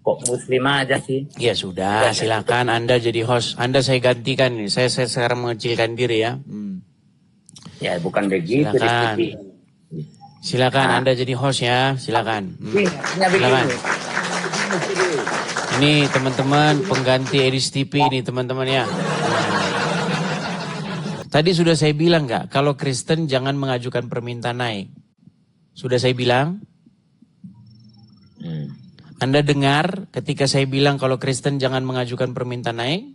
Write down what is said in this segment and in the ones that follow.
Kok muslim aja sih? Ya sudah, silakan Anda jadi host. Anda saya gantikan nih. Saya sekarang mengecilkan diri ya. Ya bukan begitu. Silakan. Silakan Anda jadi host ya. Silakan. Silakan. Ini teman-teman pengganti Edis TV ini teman-teman ya. Tadi sudah saya bilang nggak, kalau Kristen jangan mengajukan permintaan naik. Sudah saya bilang? Anda dengar ketika saya bilang kalau Kristen jangan mengajukan permintaan naik?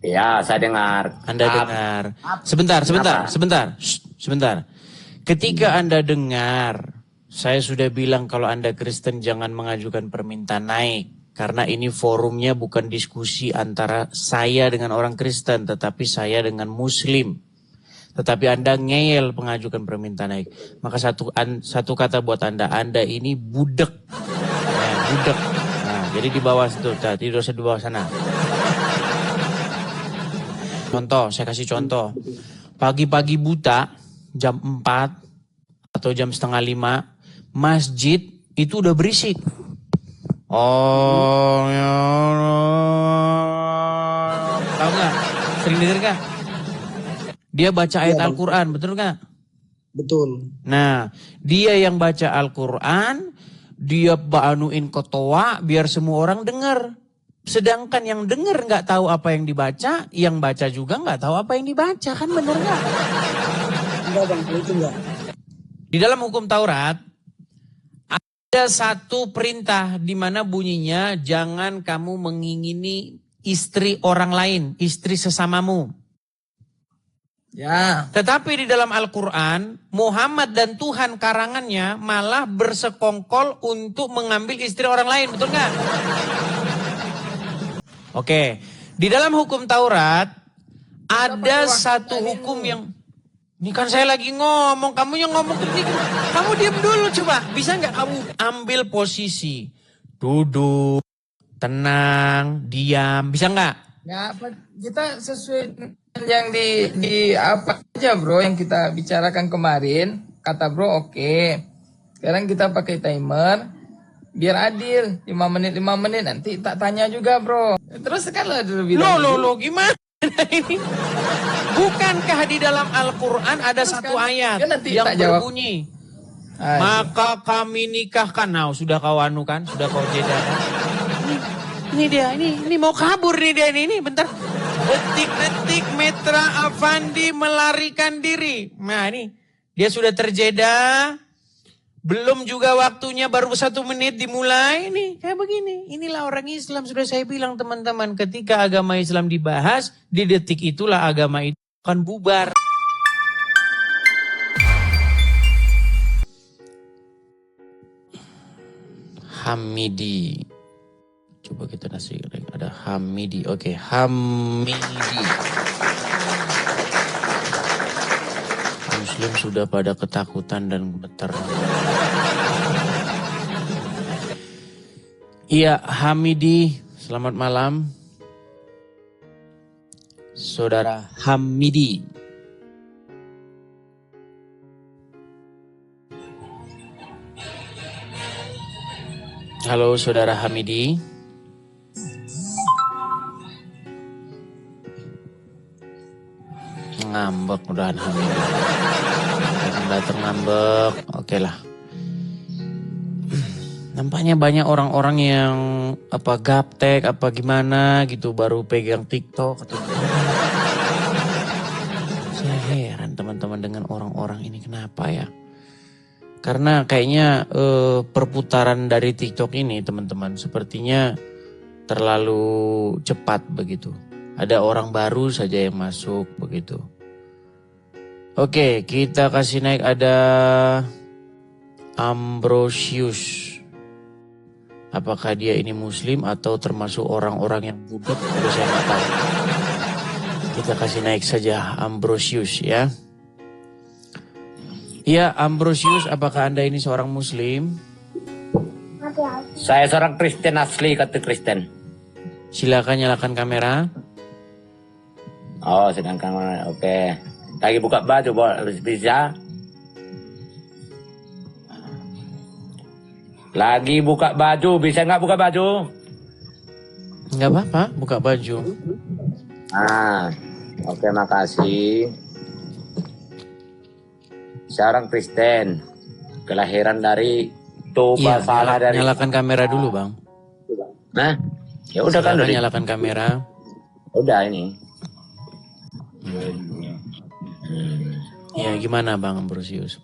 Ya, saya dengar. Anda dengar. Sebentar. Shh, sebentar. Ketika Anda dengar, saya sudah bilang kalau Anda Kristen jangan mengajukan permintaan naik. Karena ini forumnya bukan diskusi antara saya dengan orang Kristen, tetapi saya dengan Muslim. Tetapi Anda ngeyel mengajukan permintaan naik. Maka satu kata buat Anda ini budak. Budak. Nah, jadi di bawah situ, tidur di bawah sana. Contoh, saya kasih contoh. Pagi-pagi buta, jam 4 atau jam setengah 5, masjid itu udah berisik. Oh, ya Allah. Tahu nggak? Sering denger nggak? Dia baca ayat Al-Quran, betul nggak? Betul. Nah, dia yang baca Al-Quran, dia banuin ketua biar semua orang dengar. Sedangkan yang dengar nggak tahu apa yang dibaca, yang baca juga nggak tahu apa yang dibaca, kan bener nggak? Enggak bang, itu enggak. Di dalam hukum Taurat ada satu perintah di mana bunyinya jangan kamu mengingini istri orang lain, istri sesamamu. Ya. Tetapi di dalam Al-Quran, Muhammad dan Tuhan karangannya malah bersekongkol untuk mengambil istri orang lain, betul nggak? Oke, di dalam hukum Taurat ada satu hukum yang... Ini kan saya lagi ngomong, kamu yang ngomong ini. Kamu diam dulu coba, bisa nggak kamu ambil posisi? Duduk, tenang, diam, bisa nggak? Ya, kita sesuai yang di apa aja bro yang kita bicarakan kemarin, kata bro oke. Sekarang kita pakai timer biar adil 5 menit nanti tak tanya juga bro. Terus kan lo bilang Lo gimana ini? Bukankah di dalam Al-Quran ada satu ayat yang berbunyi maka kami nikahkan. Nah sudah kau anu kan, sudah kau jeda kan? Ini dia, ini mau kabur nih dia ini bentar. Detik-detik Metra Avandi melarikan diri. Nah ini, dia sudah terjeda. Belum juga waktunya, baru 1 menit dimulai. Nih, kayak begini. Inilah orang Islam, sudah saya bilang teman-teman. Ketika agama Islam dibahas, di detik itulah agama itu akan bubar. Hamidi. Coba kita nasi goreng. Ada Hamidi. Oke, Hamidi. Muslim sudah pada ketakutan dan gemeter. Iya, Hamidi. Selamat malam. Saudara Hamidi. Halo, Saudara Hamidi. Ngambek udahan Hamid. Datang ngambek. Oke lah. Nampaknya banyak orang-orang yang gaptek gimana gitu baru pegang TikTok atau saya heran teman-teman dengan orang-orang ini kenapa ya? Karena kayaknya perputaran dari TikTok ini teman-teman sepertinya terlalu cepat begitu. Ada orang baru saja yang masuk begitu. Oke, kita kasih naik ada Ambrosius. Apakah dia ini muslim atau termasuk orang-orang yang budak? Itu saya nggak tahu. Kita kasih naik saja Ambrosius ya. Iya, Ambrosius, apakah Anda ini seorang muslim? Saya seorang Kristen asli, kata Kristen. Silakan nyalakan kamera. Oh, sedangkan oke. Lagi buka baju, bisa? Lagi buka baju, bisa nggak buka baju? Nggak apa-apa, buka baju. Oke, makasih. Seorang Kristen, kelahiran dari Toba, Iya, salah dari. nyalakan kamera dulu, Bang. Nah, ya udah kan Silakan udah. nyalakan kamera. Udah ini. Ya, gimana Bang Ambrosius?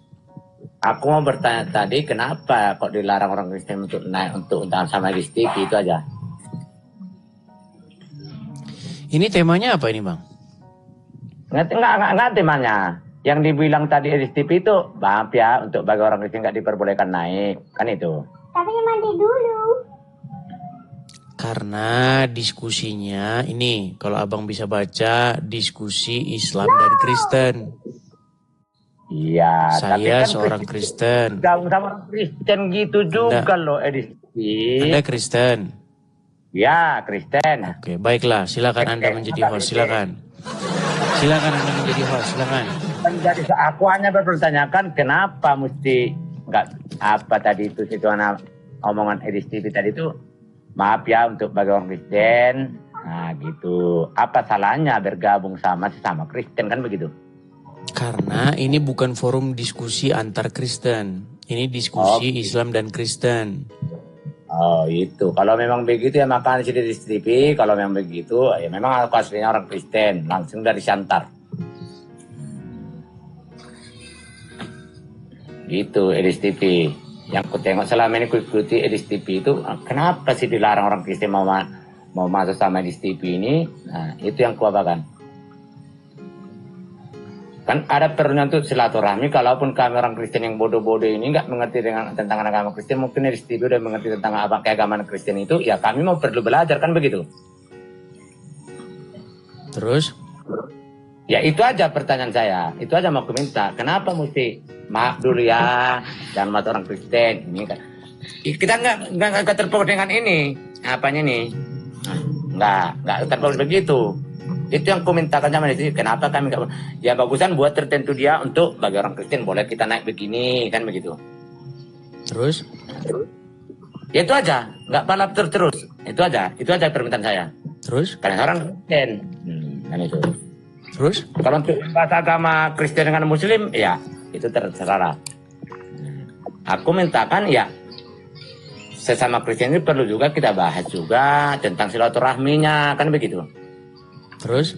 Aku mau bertanya tadi, kenapa kok dilarang orang Kristen untuk naik untuk undangan sama di TV itu aja? Ini temanya apa ini, Bang? Nggak temanya. Yang dibilang tadi di TV itu, maaf ya, untuk bagi orang Kristen nggak diperbolehkan naik, kan itu. Tapi mandi dulu. Karena diskusinya ini, kalau Abang bisa baca, diskusi Islam dan Kristen. Iya, tapi Saya kan seorang Kristen. gabung sama orang Kristen gitu juga loh, edisi. Anda Kristen. Ya, Kristen. Oke, baiklah. Silakan Anda menjadi host. Silakan. Silakan Anda menjadi host. Silakan. Jadi aku hanya berpertanyakan kenapa mesti nggak apa tadi itu omongan Edis TV tadi itu, maaf ya untuk bagi orang Kristen. Nah gitu. Apa salahnya bergabung sama sesama Kristen, kan begitu? Karena ini bukan forum diskusi antar Kristen. Ini diskusi Islam dan Kristen. Oh itu. Kalau memang begitu ya makan di Edis TV. Kalau memang begitu ya memang aku aslinya orang Kristen. Langsung dari Siantar. Gitu Edis TV. Yang ku tengok selama ini ku ikuti Edis TV itu, kenapa sih dilarang orang Kristen mau masuk sama Edis TV ini? Nah itu yang ku abakan. Kan ada perlunya untuk silaturahmi. Kalaupun kami orang Kristen yang bodoh-bodoh ini nggak mengerti tentang agama Kristen, mungkin Edis TV udah mengerti tentang keagamaan Kristen itu, ya kami mau perlu belajar, kan begitu? Terus? Ya itu aja pertanyaan saya. Itu aja mau aku minta. Kenapa mesti maaf dulu ya, jangan masuk orang Kristen ini kan? Kita nggak terpaut dengan ini apanya nih? Nggak terpaut begitu. Itu yang aku mintakan sama di sini. Kenapa kami nggak? Ya bagusan buat tertentu dia untuk bagi orang Kristen boleh kita naik begini, kan begitu? Terus? Ya itu aja. Nggak balap terus. Itu aja permintaan saya. Terus? Karena orang Kristen, kan itu. Terus? Kalau untuk bahasa agama Kristen dengan Muslim, ya itu terserah. Aku mintakan ya sesama Kristen ini perlu juga kita bahas juga tentang silaturahminya, kan begitu. Terus?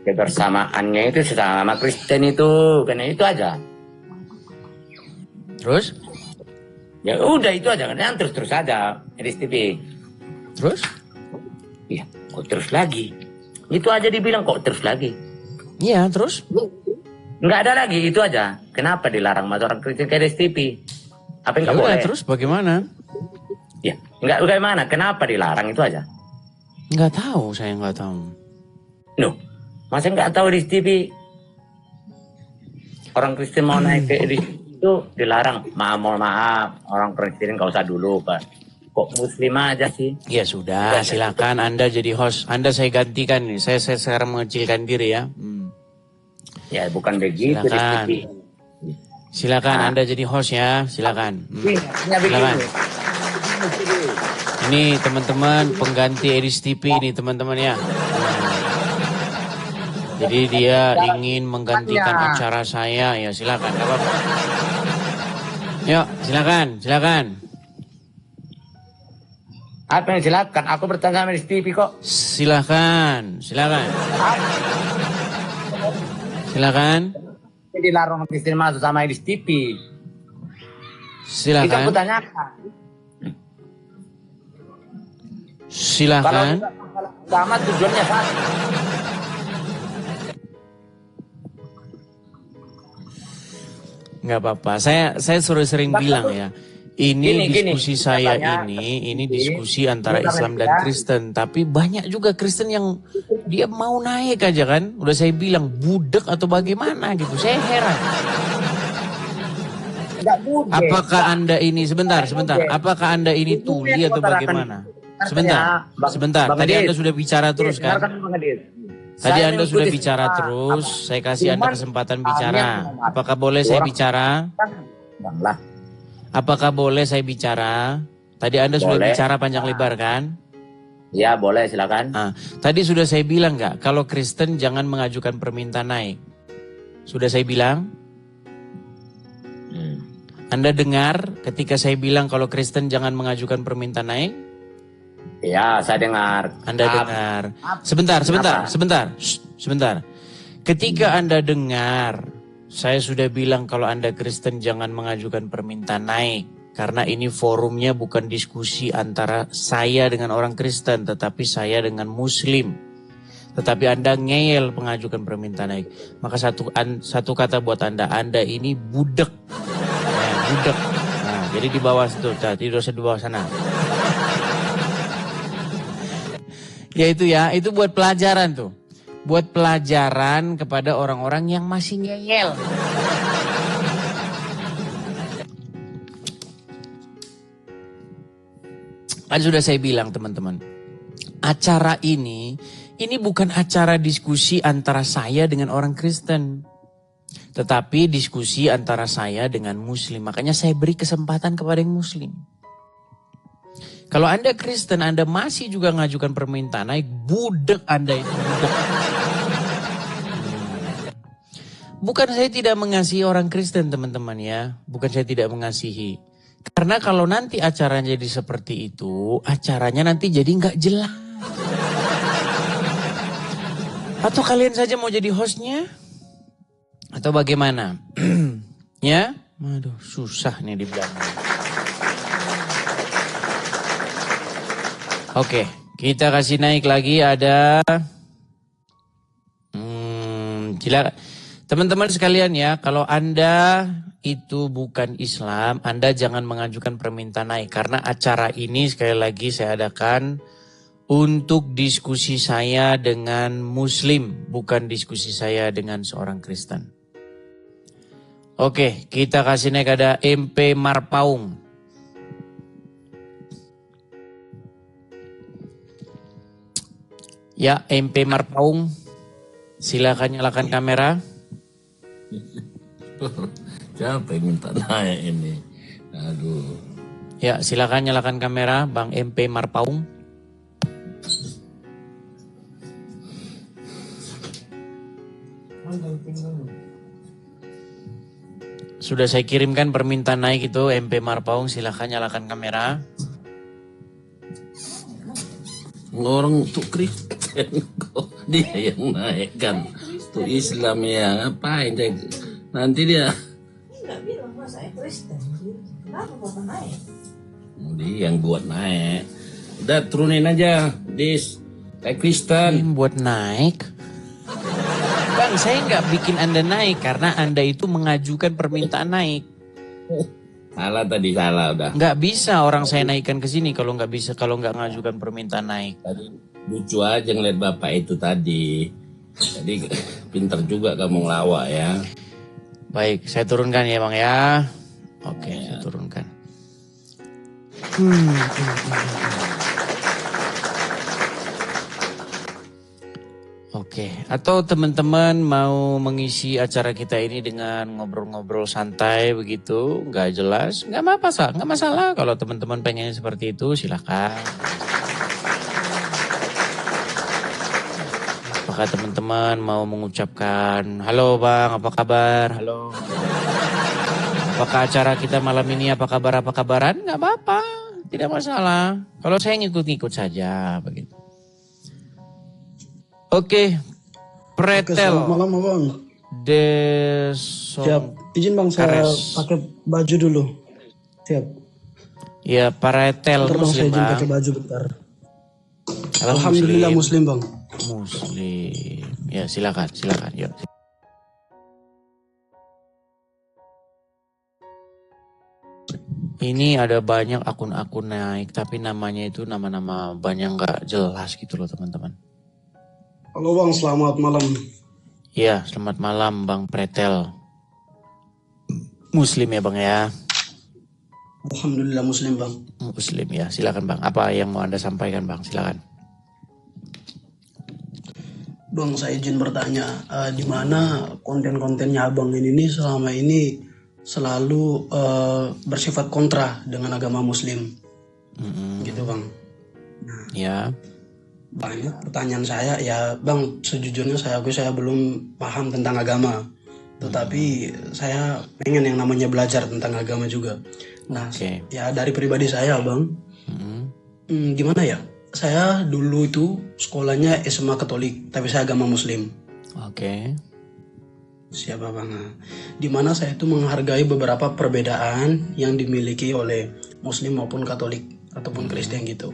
Kebersamaannya itu sesama Kristen itu, karena itu aja. Terus? Ya udah itu aja, kan terus aja Edis TV. Terus? Iya, kok terus lagi? Itu aja dibilang kok terus lagi. Iya, terus? Nggak ada lagi, itu aja. Kenapa dilarang masuk orang Kristen ke Edis TV? Apa yang nggak boleh? Terus bagaimana? Ya, nggak bagaimana? Kenapa dilarang itu aja? Nggak tahu, saya nggak tahu. Loh, masa nggak tahu Edis TV? Orang Kristen mau naik ke Edis itu dilarang. Mohon maaf, orang Kristen nggak usah dulu, Pak. Kok Muslim aja sih? Ya sudah, silakan Anda jadi host. Anda saya gantikan nih. Saya sekarang mengecilkan diri ya. Ya bukan begitu. Silakan. Silakan Anda jadi host ya. Silakan. Silakan. Ini teman-teman pengganti Edis TV ini teman-teman ya. Jadi dia ingin menggantikan acara saya. Ya silakan. Gak apa-apa. Yuk silakan. Apa yang silakan? Aku bertanya sama Edis TV kok. Silakan. Dilarang orang Kristen masuk sama Edis TV. Itu aku tanyakan. Silakan. Kalau agama tujuannya sama. Nggak apa-apa. Saya sering bilang ya. Ini diskusi saya ini diskusi antara Islam dan Kristen. Tapi banyak juga Kristen yang dia mau naik aja kan. Udah saya bilang budak atau bagaimana gitu. Saya heran. Apakah Anda ini sebentar. Apakah Anda ini tuli atau bagaimana? Sebentar. Tadi Anda sudah bicara terus kan? Tadi Anda sudah bicara terus. Saya kasih Anda kesempatan bicara. Apakah boleh saya bicara? Apakah boleh saya bicara? Tadi Anda sudah Boleh. bicara panjang lebar kan? Ya boleh, silakan. Tadi sudah saya bilang nggak, kalau Kristen jangan mengajukan permintaan naik. Sudah saya bilang? Anda dengar ketika saya bilang kalau Kristen jangan mengajukan permintaan naik? Ya, saya dengar. Anda dengar. Sebentar. Ketika Anda dengar, saya sudah bilang kalau Anda Kristen jangan mengajukan permintaan naik. Karena ini forumnya bukan diskusi antara saya dengan orang Kristen, tetapi saya dengan Muslim. Tetapi Anda ngeyel mengajukan permintaan naik. Maka satu kata buat Anda ini budek. Budek. Nah, jadi di bawah situ, tidur di bawah sana. Ya itu buat pelajaran tuh. Buat pelajaran kepada orang-orang yang masih ngeyel. Kan sudah saya bilang teman-teman, acara ini bukan acara diskusi antara saya dengan orang Kristen. Tetapi diskusi antara saya dengan Muslim. Makanya saya beri kesempatan kepada yang Muslim. Kalau Anda Kristen, Anda masih juga ngajukan permintaan naik, budek Anda itu. Budek. Bukan saya tidak mengasihi orang Kristen teman-teman ya. Bukan saya tidak mengasihi. Karena kalau nanti acaranya jadi seperti itu, acaranya nanti jadi nggak jelas. Atau kalian saja mau jadi hostnya? Atau bagaimana? Ya? Aduh, susah nih di belakang. Oke, kita kasih naik lagi ada... Teman-teman sekalian ya, kalau Anda itu bukan Islam, Anda jangan mengajukan permintaan naik. Karena acara ini sekali lagi saya adakan untuk diskusi saya dengan Muslim, bukan diskusi saya dengan seorang Kristen. Oke, kita kasih naik ada MP Marpaung. Ya, MP Marpaung, silakan nyalakan kamera. Siapa yang minta naik ini? Aduh. Ya, silakan nyalakan kamera, Bang MP Marpaung. Sudah saya kirimkan permintaan naik itu MP Marpaung, silakan nyalakan kamera. Orang tuh Kristen kok dia yang naik kan? Tuh Islam ya, ngapain dia? Nanti dia. Enggak bilang mas saya Kristen. Kenapa bapak naik? Dia yang buat naik. Udah turunin aja, Dis. Kayak Kristen. Buat naik. Bang, saya nggak bikin Anda naik karena Anda itu mengajukan permintaan naik. Salah tadi, salah udah. Nggak bisa orang saya naikkan ke sini kalau nggak ngajukan permintaan naik. Tadi lucu aja ngeliat bapak itu tadi. Jadi pinter juga kamu ngelawak ya. Baik, saya turunkan ya Bang ya. Oke, saya turunkan. Oke, atau teman-teman mau mengisi acara kita ini dengan ngobrol-ngobrol santai begitu, nggak jelas, nggak masalah. Kalau teman-teman pengen seperti itu, silakan. Apakah teman-teman mau mengucapkan, halo Bang, apa kabar? Halo. Apakah acara kita malam ini apa kabaran? Nggak apa-apa, tidak masalah. Kalau saya ngikut-ngikut saja begitu. Oke, Pretel. Selamat malam Bang. Siap. Izin Bang saya pakai baju dulu. Siap. Ya, Pretel Muslim saya izin Bang. pakai baju bentar. Muslim. Alhamdulillah Muslim Bang. Muslim. Ya, silakan. Yuk. Ini ada banyak akun-akun naik, tapi namanya itu nama-nama banyak nggak jelas gitu loh teman-teman. Halo Bang, selamat malam. Iya, selamat malam Bang Pretel. Muslim ya Bang ya? Alhamdulillah Muslim Bang. Muslim ya, silakan Bang. Apa yang mau Anda sampaikan Bang? Silakan. Bang, saya izin bertanya, di mana konten-kontennya Abang ini selama ini selalu bersifat kontra dengan agama Muslim, gitu Bang. Ya. Banyak pertanyaan saya, ya Bang, sejujurnya saya belum paham tentang agama, tetapi saya pengen yang namanya belajar tentang agama juga. Nah, ya dari pribadi saya Bang, gimana ya? Saya dulu itu sekolahnya SMA Katolik, tapi saya agama Muslim. Siapa Bang? Di mana saya itu menghargai beberapa perbedaan yang dimiliki oleh Muslim maupun Katolik ataupun Kristen gitu.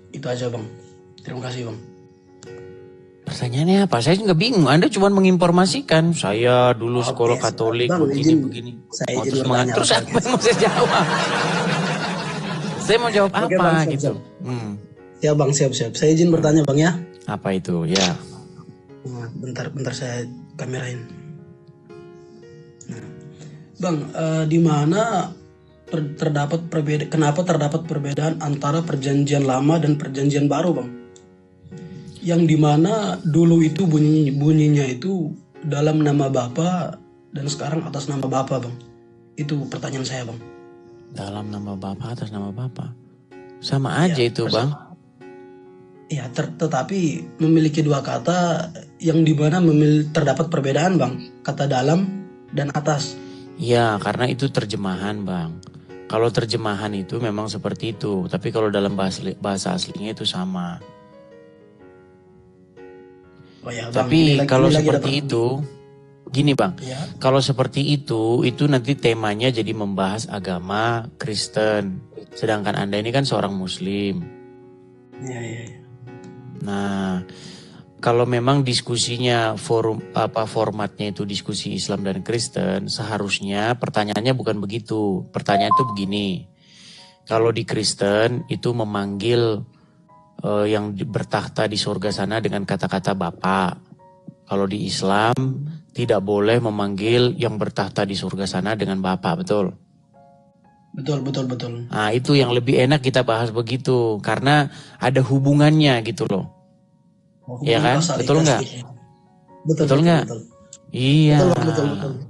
Itu aja Bang. Terima kasih Bang. Pertanyaannya apa? Saya juga bingung. Anda cuma menginformasikan. Saya dulu sekolah Katolik Bang, begini. Saya Terus apa yang mau saya jawab? Saya mau jawab apa Bang, gitu? Ya Bang, siap. Saya izin bertanya Bang ya. Apa itu? Ya. Nah, bentar saya kamerain. Nah, Bang, di mana kenapa terdapat perbedaan antara perjanjian lama dan perjanjian baru Bang? Yang dimana dulu itu bunyinya itu dalam nama Bapa dan sekarang atas nama Bapa Bang. Itu pertanyaan saya Bang. Dalam nama Bapa atas nama Bapa. Sama aja itu Bang. Ya, tetapi memiliki dua kata yang dimana terdapat perbedaan Bang. Kata dalam dan atas. Ya, karena itu terjemahan Bang. Kalau terjemahan itu memang seperti itu. Tapi kalau dalam bahasa aslinya itu sama. Oh ya, Bang, tapi kalau seperti itu, gini Bang. Ya. Kalau seperti itu nanti temanya jadi membahas agama Kristen. Sedangkan Anda ini kan seorang Muslim. Ya. Nah, kalau memang diskusinya formatnya itu diskusi Islam dan Kristen, seharusnya pertanyaannya bukan begitu. Pertanyaan itu begini. Kalau di Kristen itu memanggil yang bertahta di surga sana dengan kata-kata Bapa. Kalau di Islam tidak boleh memanggil yang bertahta di surga sana dengan Bapa, betul? Betul. Nah, itu yang lebih enak kita bahas begitu karena ada hubungannya gitu loh. Iya kan? Betul nggak? Betul nggak? Iya. Betul.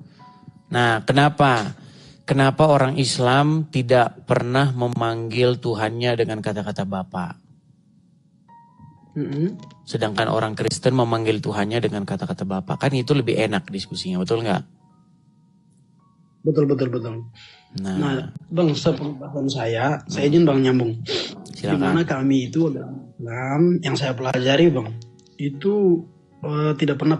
Nah, kenapa orang Islam tidak pernah memanggil Tuhannya dengan kata-kata Bapa? Sedangkan orang Kristen memanggil Tuhannya dengan kata-kata Bapa. Kan itu lebih enak diskusinya, betul nggak? Betul. Nah, Bang, sepengetahuan saya izin Bang nyambung. Silakan. Dimana kami itu adalah Islam yang saya pelajari Bang, itu tidak pernah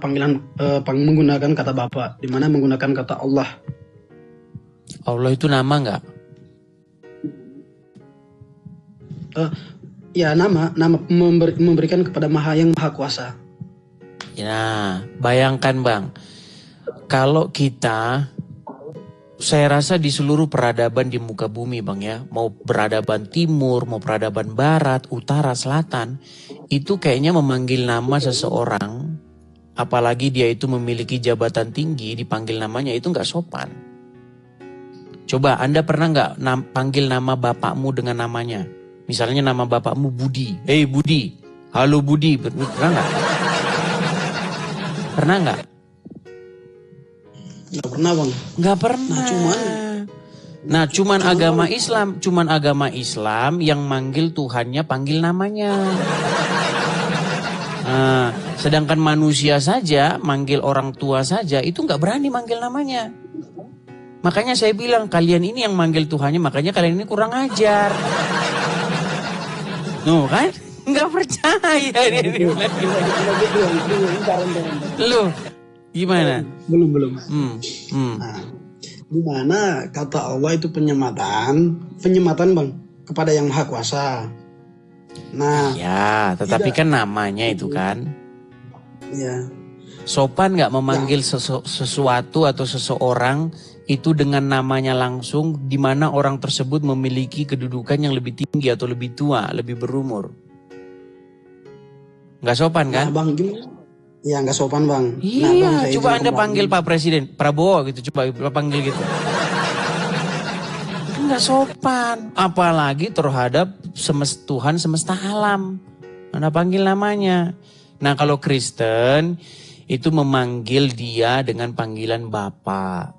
menggunakan kata Bapa, dimana menggunakan kata Allah. Allah itu nama nggak? Ya nama memberikan kepada yang maha kuasa. Ya, bayangkan Bang, kalau saya rasa di seluruh peradaban di muka bumi Bang ya, mau peradaban timur, mau peradaban barat, utara, selatan, itu kayaknya memanggil nama seseorang, apalagi dia itu memiliki jabatan tinggi, dipanggil namanya itu nggak sopan. Coba Anda pernah nggak panggil nama bapakmu dengan namanya? Misalnya nama bapakmu Budi, hey Budi, halo Budi, pernah nggak? Pernah nggak? Nggak pernah Bang. Nggak pernah. Cuman agama Islam yang manggil Tuhannya panggil namanya. Nah, sedangkan manusia saja manggil orang tua saja itu nggak berani manggil namanya. Makanya saya bilang kalian ini yang manggil Tuhannya, makanya kalian ini kurang ajar. Kan? Nggak percaya dia. Lu gimana? Belum. Nah, di mana kata Allah itu penyematan Bang kepada yang maha kuasa. Nah, ya, tetapi kan namanya itu kan. Ya. Sopan nggak memanggil sesuatu atau seseorang itu dengan namanya langsung, di mana orang tersebut memiliki kedudukan yang lebih tinggi atau lebih tua, lebih berumur. Nggak sopan kan? Nah, Bang, gimana? Ya nggak sopan Bang. Iya, nah, Bang, coba Anda panggil Pak Presiden, Prabowo gitu, coba panggil gitu. Nggak sopan, apalagi terhadap Tuhan semesta alam. Anda panggil namanya. Nah kalau Kristen, itu memanggil dia dengan panggilan Bapa.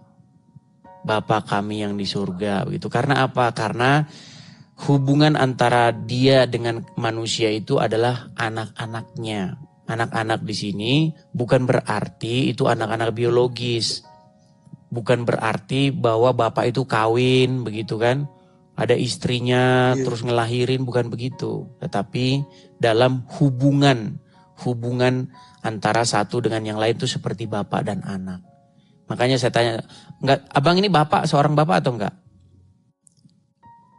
Bapa kami yang di surga begitu. Karena apa? Karena hubungan antara dia dengan manusia itu adalah anak-anaknya. Anak-anak di sini bukan berarti itu anak-anak biologis. Bukan berarti bahwa bapak itu kawin begitu kan. Ada istrinya terus ngelahirin, bukan begitu. Tetapi dalam hubungan antara satu dengan yang lain itu seperti bapak dan anak. Makanya saya tanya, enggak, abang ini bapak, seorang bapak atau enggak?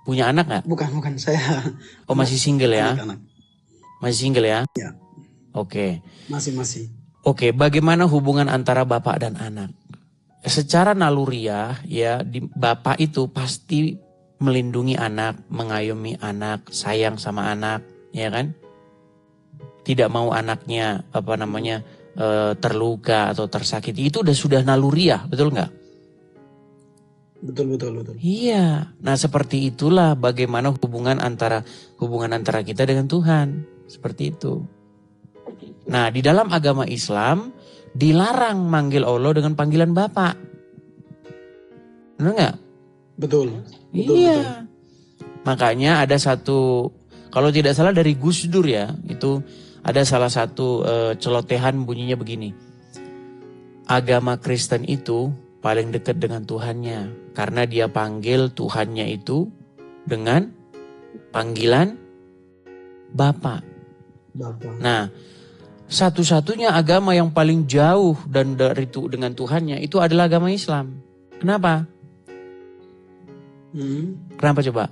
Punya anak enggak? Bukan saya. Oh masih single ya? Anak-anak. Masih single ya? Ya. Oke. Masih. Oke, bagaimana hubungan antara bapak dan anak? Secara naluriah ya, bapak itu pasti melindungi anak, mengayomi anak, sayang sama anak, ya kan? Tidak mau anaknya terluka atau tersakiti. Itu sudah naluriah, betul nggak? Betul. Iya. Nah, seperti itulah bagaimana hubungan antara kita dengan Tuhan. Seperti itu. Nah, di dalam agama Islam dilarang manggil Allah dengan panggilan Bapak. Benar nggak? Betul. Iya. Makanya ada satu, kalau tidak salah dari Gus Dur ya, itu ada salah satu celotehan bunyinya begini. Agama Kristen itu paling dekat dengan Tuhannya. Karena dia panggil Tuhannya itu dengan panggilan Bapak. Nah, satu-satunya agama yang paling jauh dan dari itu dengan Tuhannya itu adalah agama Islam. Kenapa? Kenapa coba?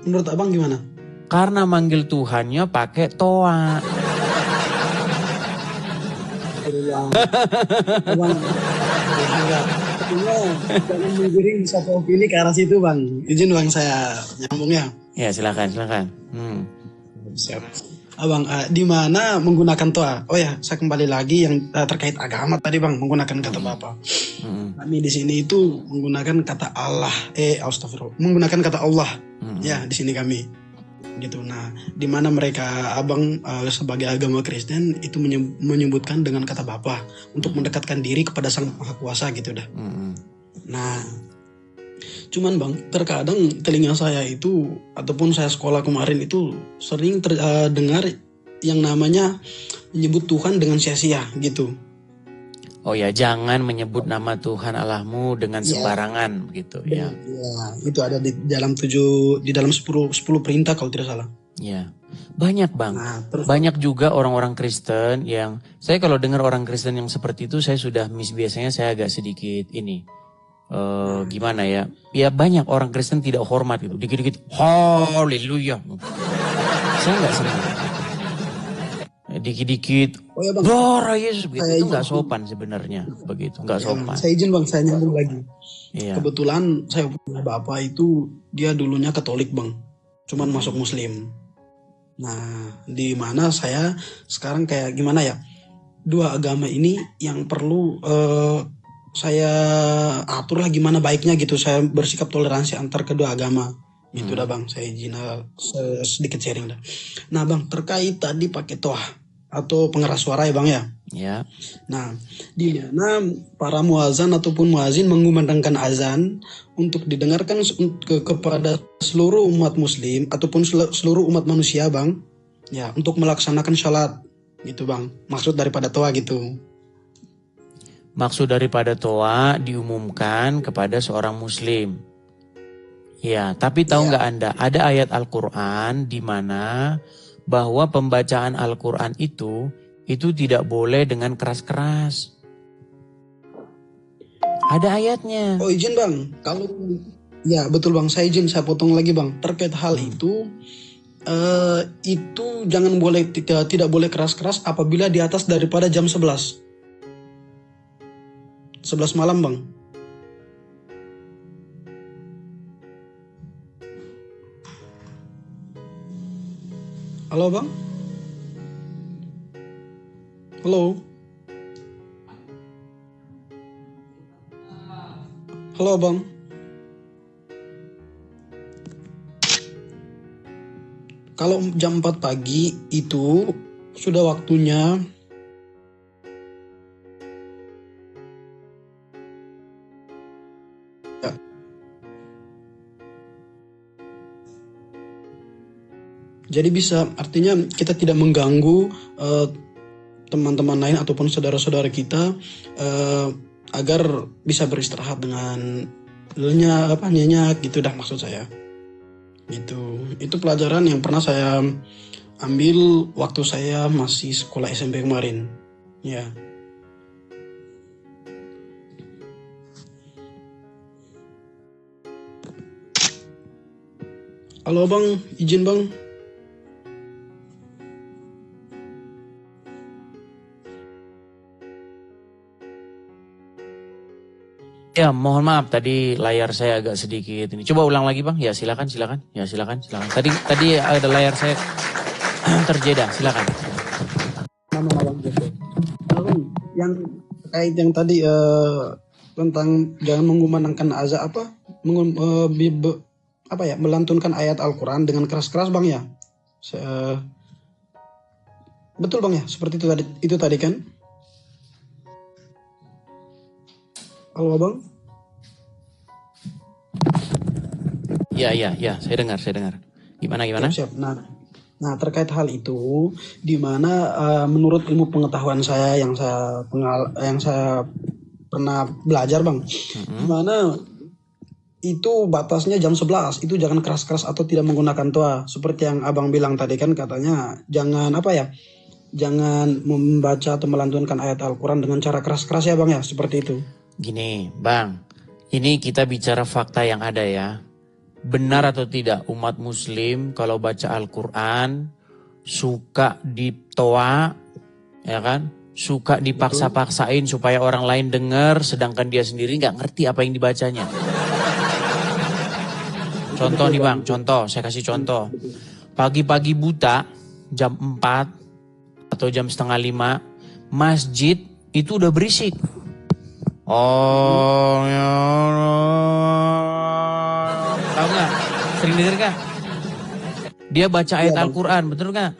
Menurut abang gimana? Karena manggil Tuhannya pakai toa. Abang, jangan menggiring satu opini ke arah situ bang. Izin bang saya nyambung ya. Ya silakan. Siap. Abang, di mana menggunakan toa? Oh ya, saya kembali lagi yang terkait agama tadi bang, menggunakan kata Bapa. Kami di sini itu menggunakan kata Allah, astagfirullah, menggunakan kata Allah. Ya, di sini kami. Gitu. Nah, di mana mereka abang sebagai agama Kristen itu menyebutkan dengan kata Bapa untuk mendekatkan diri kepada Sang Maha Kuasa gitu dah. Nah, cuman bang, terkadang telinga saya itu ataupun saya sekolah kemarin itu sering dengar yang namanya menyebut Tuhan dengan sia-sia gitu. Oh ya, jangan menyebut nama Tuhan Allahmu dengan sembarangan gitu ya. Ya, itu ada di dalam 10 perintah kalau tidak salah. Ya. Banyak bang. Nah, banyak juga orang-orang Kristen yang saya kalau dengar orang Kristen yang seperti itu saya sudah biasanya saya agak sedikit ini. Gimana ya? Ya banyak orang Kristen tidak hormat gitu. Dikit-dikit haleluya. Saya nggak senang. Dikit-dikit Dora Yesus begitu. Itu nggak sopan sebenarnya. Begitu, nggak sopan. Saya izin bang, saya nyambung lagi. Iya. Kebetulan saya punya bapak itu dia dulunya Katolik bang. Cuman masuk Muslim. Nah, di mana saya sekarang kayak gimana ya? Dua agama ini yang perlu saya atur lah gimana baiknya gitu. Saya bersikap toleransi antar kedua agama. Gitu dah bang, saya izin sedikit sharing dah. Nah bang, terkait tadi pakai toah atau pengeras suara ya bang ya. Ya. Nah, di mana para muazan ataupun muazin mengumandangkan azan untuk didengarkan kepada seluruh umat muslim ataupun seluruh umat manusia bang. Ya, untuk melaksanakan syalat gitu bang. Maksud daripada toah gitu. Maksud daripada toa diumumkan kepada seorang muslim. Ya, tapi tahu nggak Anda, ada ayat Al-Quran di mana bahwa pembacaan Al-Quran itu tidak boleh dengan keras-keras. Ada ayatnya. Oh izin bang, kalau ya betul bang, saya izin saya potong lagi bang. Terkait hal itu tidak boleh keras-keras apabila di atas daripada jam 11 malam bang. Halo bang. Halo. Halo bang. Kalau jam 4 pagi itu sudah waktunya Jadi bisa, artinya kita tidak mengganggu teman-teman lain ataupun saudara-saudara kita agar bisa beristirahat dengan nyenyak gitu dah maksud saya. Gitu. Itu pelajaran yang pernah saya ambil waktu saya masih sekolah SMP kemarin. Ya. Halo Bang, izin Bang. Ya, mohon maaf tadi layar saya agak sedikit ini. Coba ulang lagi, Bang. Ya, silakan. Ya, silakan. Tadi ada layar saya terjeda. Silakan. Yang terkait yang tadi tentang jangan mengumandangkan azan melantunkan ayat Al-Quran dengan keras-keras Bang ya. Betul Bang ya, seperti itu tadi kan? Halo Bang? Ya, saya dengar. Gimana? Siap. Nah, terkait hal itu, di mana menurut ilmu pengetahuan saya yang saya pernah belajar Bang, di mana itu batasnya jam 11, itu jangan keras-keras atau tidak menggunakan toa. Seperti yang Abang bilang tadi kan, katanya jangan jangan membaca atau melantunkan ayat Al-Quran dengan cara keras-keras ya Bang ya, seperti itu. Gini, Bang. Ini kita bicara fakta yang ada ya. Benar atau tidak umat muslim kalau baca Al-Quran suka ditoa, ya kan? Suka dipaksa-paksain supaya orang lain dengar sedangkan dia sendiri nggak ngerti apa yang dibacanya. Contoh nih Bang, saya kasih contoh. Pagi-pagi buta, jam 4 atau jam setengah 5, masjid itu udah berisik. Oh ya Allah. Tahu nggak? Sering denger nggak? Dia baca ayat Al-Quran, betul nggak?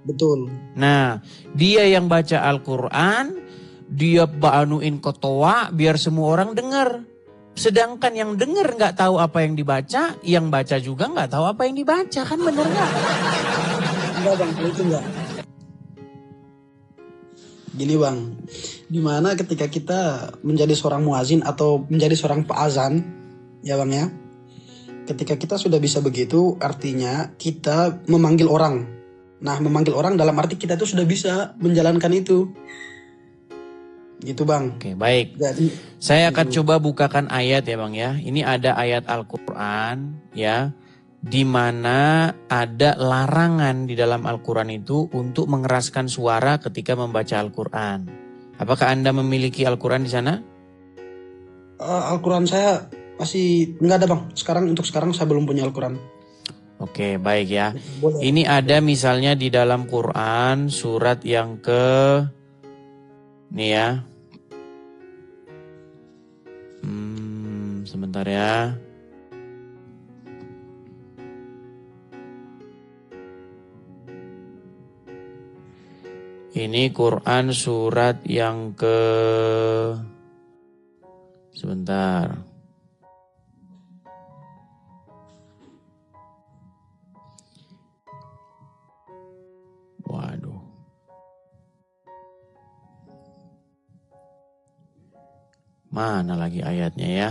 Betul. Nah, dia yang baca Al-Quran, dia banuin ketua biar semua orang dengar. Sedangkan yang dengar nggak tahu apa yang dibaca, yang baca juga nggak tahu apa yang dibaca, kan bener nggak? Enggak Bang, itu enggak. Gini Bang, dimana ketika kita menjadi seorang muazin atau menjadi seorang peazan, ya Bang ya, ketika kita sudah bisa begitu, artinya kita memanggil orang. Nah, memanggil orang dalam arti kita tuh sudah bisa menjalankan itu. Gitu Bang. Oke, baik. Jadi, saya akan coba bukakan ayat ya Bang ya. Ini ada ayat Al-Quran ya, di mana ada larangan di dalam Al-Quran itu untuk mengeraskan suara ketika membaca Al-Quran. Apakah Anda memiliki Al-Quran di sana? Al-Quran saya masih nggak ada Bang. Untuk sekarang saya belum punya Al-Quran. Oke, baik ya. Boleh. Ini ada misalnya di dalam Quran surat yang nih ya. Sebentar ya. Ini Quran surat yang sebentar. Waduh. Mana lagi ayatnya ya?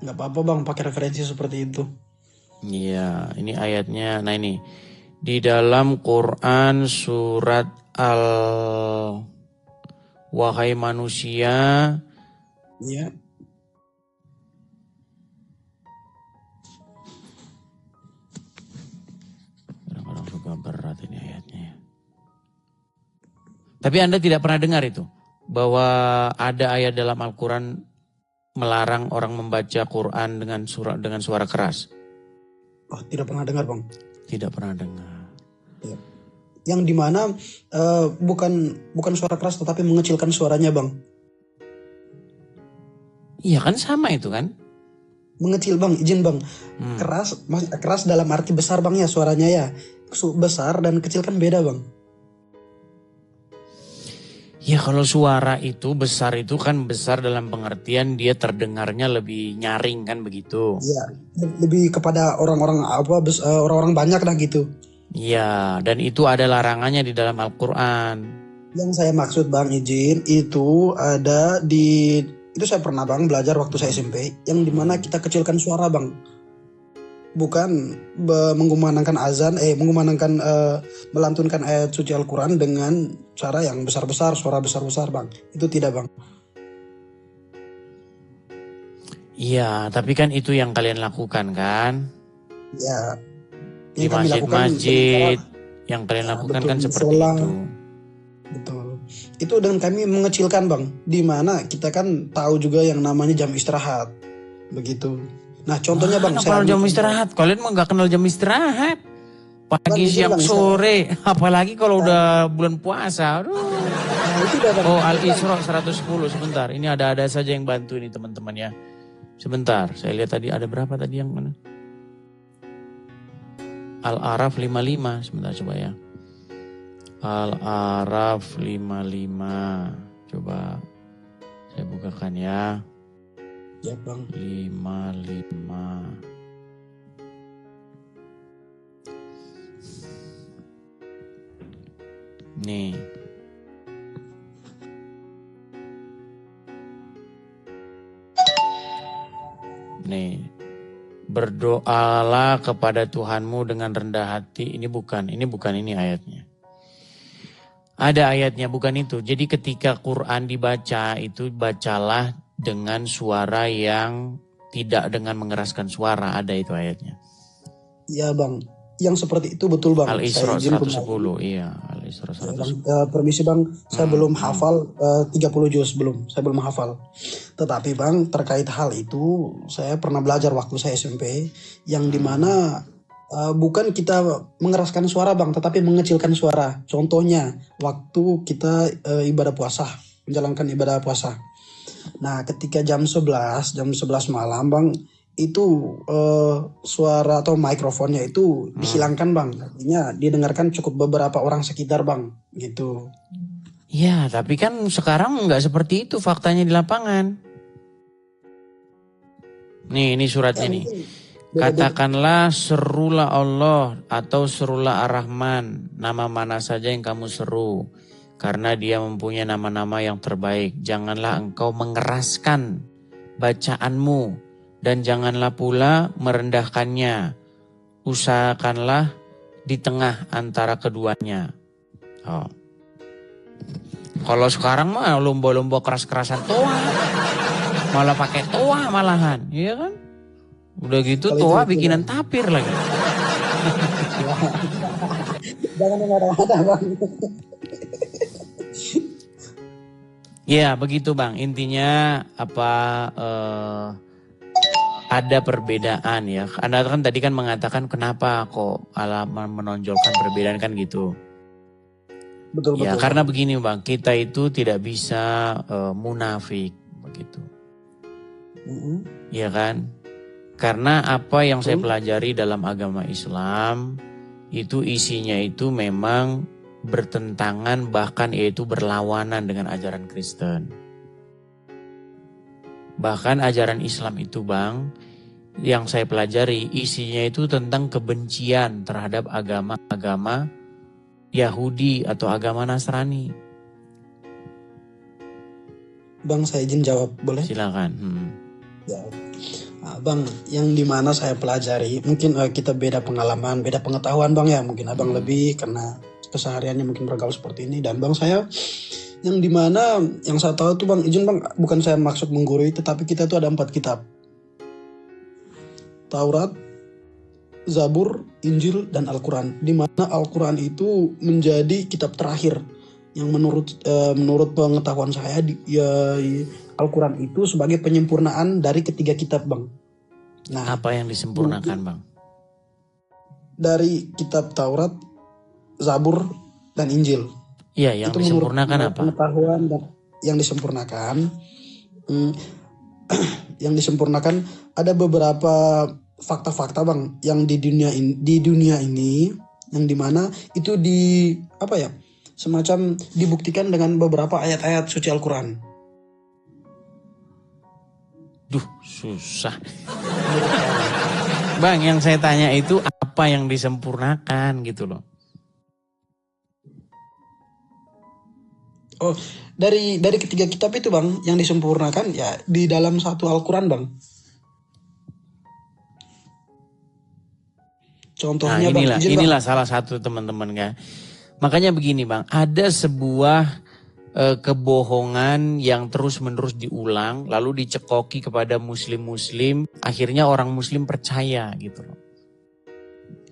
Nggak apa-apa Bang, pakai referensi seperti itu. Iya, ini ayatnya. Nah ini. Di dalam Quran surat Wahai manusia. Iya. Kadang-kadang suka berat ini ayatnya. Tapi Anda tidak pernah dengar itu? Bahwa ada ayat dalam Al-Quran melarang orang membaca Quran dengan suara keras? Oh, tidak pernah dengar Bang. Tidak pernah dengar. Ya. Yang dimana bukan suara keras tetapi mengecilkan suaranya Bang. Iya kan sama itu kan? Mengecil Bang, izin Bang. Keras dalam arti besar Bang ya suaranya ya. Besar dan kecil kan beda Bang. Ya kalau suara itu besar itu kan besar dalam pengertian dia terdengarnya lebih nyaring kan begitu. Iya, lebih kepada orang-orang orang-orang banyak lah gitu. Iya, dan itu ada larangannya di dalam Al-Quran. Yang saya maksud Bang izin itu ada itu saya pernah Bang belajar waktu saya SMP yang dimana kita kecilkan suara Bang. Bukan mengumandangkan azan, melantunkan ayat suci Al-Quran dengan cara yang besar-besar, suara besar-besar Bang. Itu tidak Bang. Iya, tapi kan itu yang kalian lakukan kan? Ya. Di masjid-masjid, yang kalian lakukan betul, kan seperti itu. Betul. Itu dengan kami mengecilkan Bang. Di mana kita kan tahu juga yang namanya jam istirahat. Begitu. Nah contohnya Bang, kenal jam istirahat? Kalian mah gak kenal jam istirahat. Pagi, siang, sore. Apalagi kalau udah bulan puasa. Aduh. Oh, Al-Isra 110 sebentar. Ini ada saja yang bantu ini teman-teman ya. Sebentar, saya lihat tadi ada berapa tadi yang mana? Al-Araf 55, sebentar coba ya. Al-Araf 55. Coba saya bukakan ya. Ya Bang. 55. Nih. Nih. Berdoalah kepada Tuhanmu dengan rendah hati. Ini bukan ini ayatnya. Ada ayatnya, bukan itu. Jadi ketika Quran dibaca itu bacalah dengan suara yang tidak dengan mengeraskan suara. Ada itu ayatnya. Iya Bang. Yang seperti itu betul Bang. Al-Isra 110, iya. Al-Isra 110. Permisi Bang, saya belum hafal 30 juz belum. Saya belum hafal. Tetapi Bang, terkait hal itu saya pernah belajar waktu saya SMP yang dimana bukan kita mengeraskan suara Bang, tetapi mengecilkan suara. Contohnya waktu kita ibadah puasa, menjalankan ibadah puasa. Nah, ketika jam 11 malam Bang, itu suara atau mikrofonnya itu dihilangkan Bang. Artinya didengarkan cukup beberapa orang sekitar Bang, gitu. Ya, tapi kan sekarang nggak seperti itu faktanya di lapangan. Nih, ini suratnya nih. Katakanlah serulah Allah atau serulah Ar-Rahman, nama mana saja yang kamu seru. Karena dia mempunyai nama-nama yang terbaik. Janganlah engkau mengeraskan bacaanmu dan janganlah pula merendahkannya. Usahakanlah di tengah antara keduanya. Oh. Kalau sekarang mah lomba-lomba keras-kerasan toa. Malah pakai toa malahan, iya kan? Udah gitu toa bikinan tapir lagi. Jangan marah-marah Bang. Ya begitu Bang, intinya ada perbedaan ya. Anda kan tadi kan mengatakan kenapa kok Allah menonjolkan perbedaan kan gitu. Betul. Ya karena begini Bang, kita itu tidak bisa munafik begitu. Iya kan? Karena apa yang saya pelajari dalam agama Islam itu isinya itu memang bertentangan bahkan yaitu berlawanan dengan ajaran Kristen. Bahkan ajaran Islam itu Bang, yang saya pelajari isinya itu tentang kebencian terhadap agama-agama Yahudi atau agama Nasrani. Bang, saya izin jawab, boleh? Silakan. Ya. Bang, yang dimana saya pelajari, mungkin kita beda pengalaman, beda pengetahuan Bang ya. Mungkin Abang lebih karena kesehariannya mungkin bergaul seperti ini. Dan Bang saya, yang dimana yang saya tahu tuh Bang, izin Bang, bukan saya maksud menggurui, tetapi kita tuh ada 4 kitab. Taurat, Zabur, Injil, dan Al-Quran. Dimana Al-Quran itu menjadi kitab terakhir. Yang menurut pengetahuan saya, Al-Quran itu sebagai penyempurnaan dari ketiga kitab Bang. Nah, apa yang disempurnakan Bang? Dari kitab Taurat, Zabur, dan Injil. Iya, yang itu disempurnakan apa? Pengetahuan yang disempurnakan, yang disempurnakan ada beberapa fakta-fakta Bang yang di dunia ini yang dimana itu semacam dibuktikan dengan beberapa ayat-ayat suci Al-Quran. Duh, susah. Bang, yang saya tanya itu apa yang disempurnakan gitu loh. Oh, dari ketiga kitab itu Bang, yang disempurnakan ya di dalam satu Al-Quran Bang. Contohnya nah, Bang, inilah salah satu teman-teman kan. Makanya begini Bang, ada sebuah kebohongan yang terus-menerus diulang, lalu dicekoki kepada muslim-muslim, akhirnya orang muslim percaya gitu loh.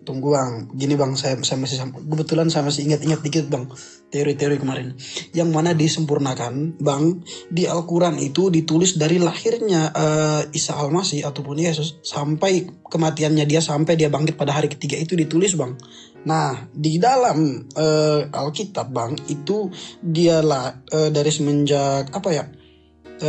Tunggu Bang, gini Bang, saya masih kebetulan saya masih ingat-ingat dikit Bang, teori-teori kemarin. Yang mana disempurnakan Bang, di Al-Quran itu ditulis dari lahirnya Isa Al-Masih ataupun Yesus sampai kematiannya dia, sampai dia bangkit pada hari ketiga itu ditulis Bang. Nah, di dalam Alkitab Bang, itu dialah dari semenjak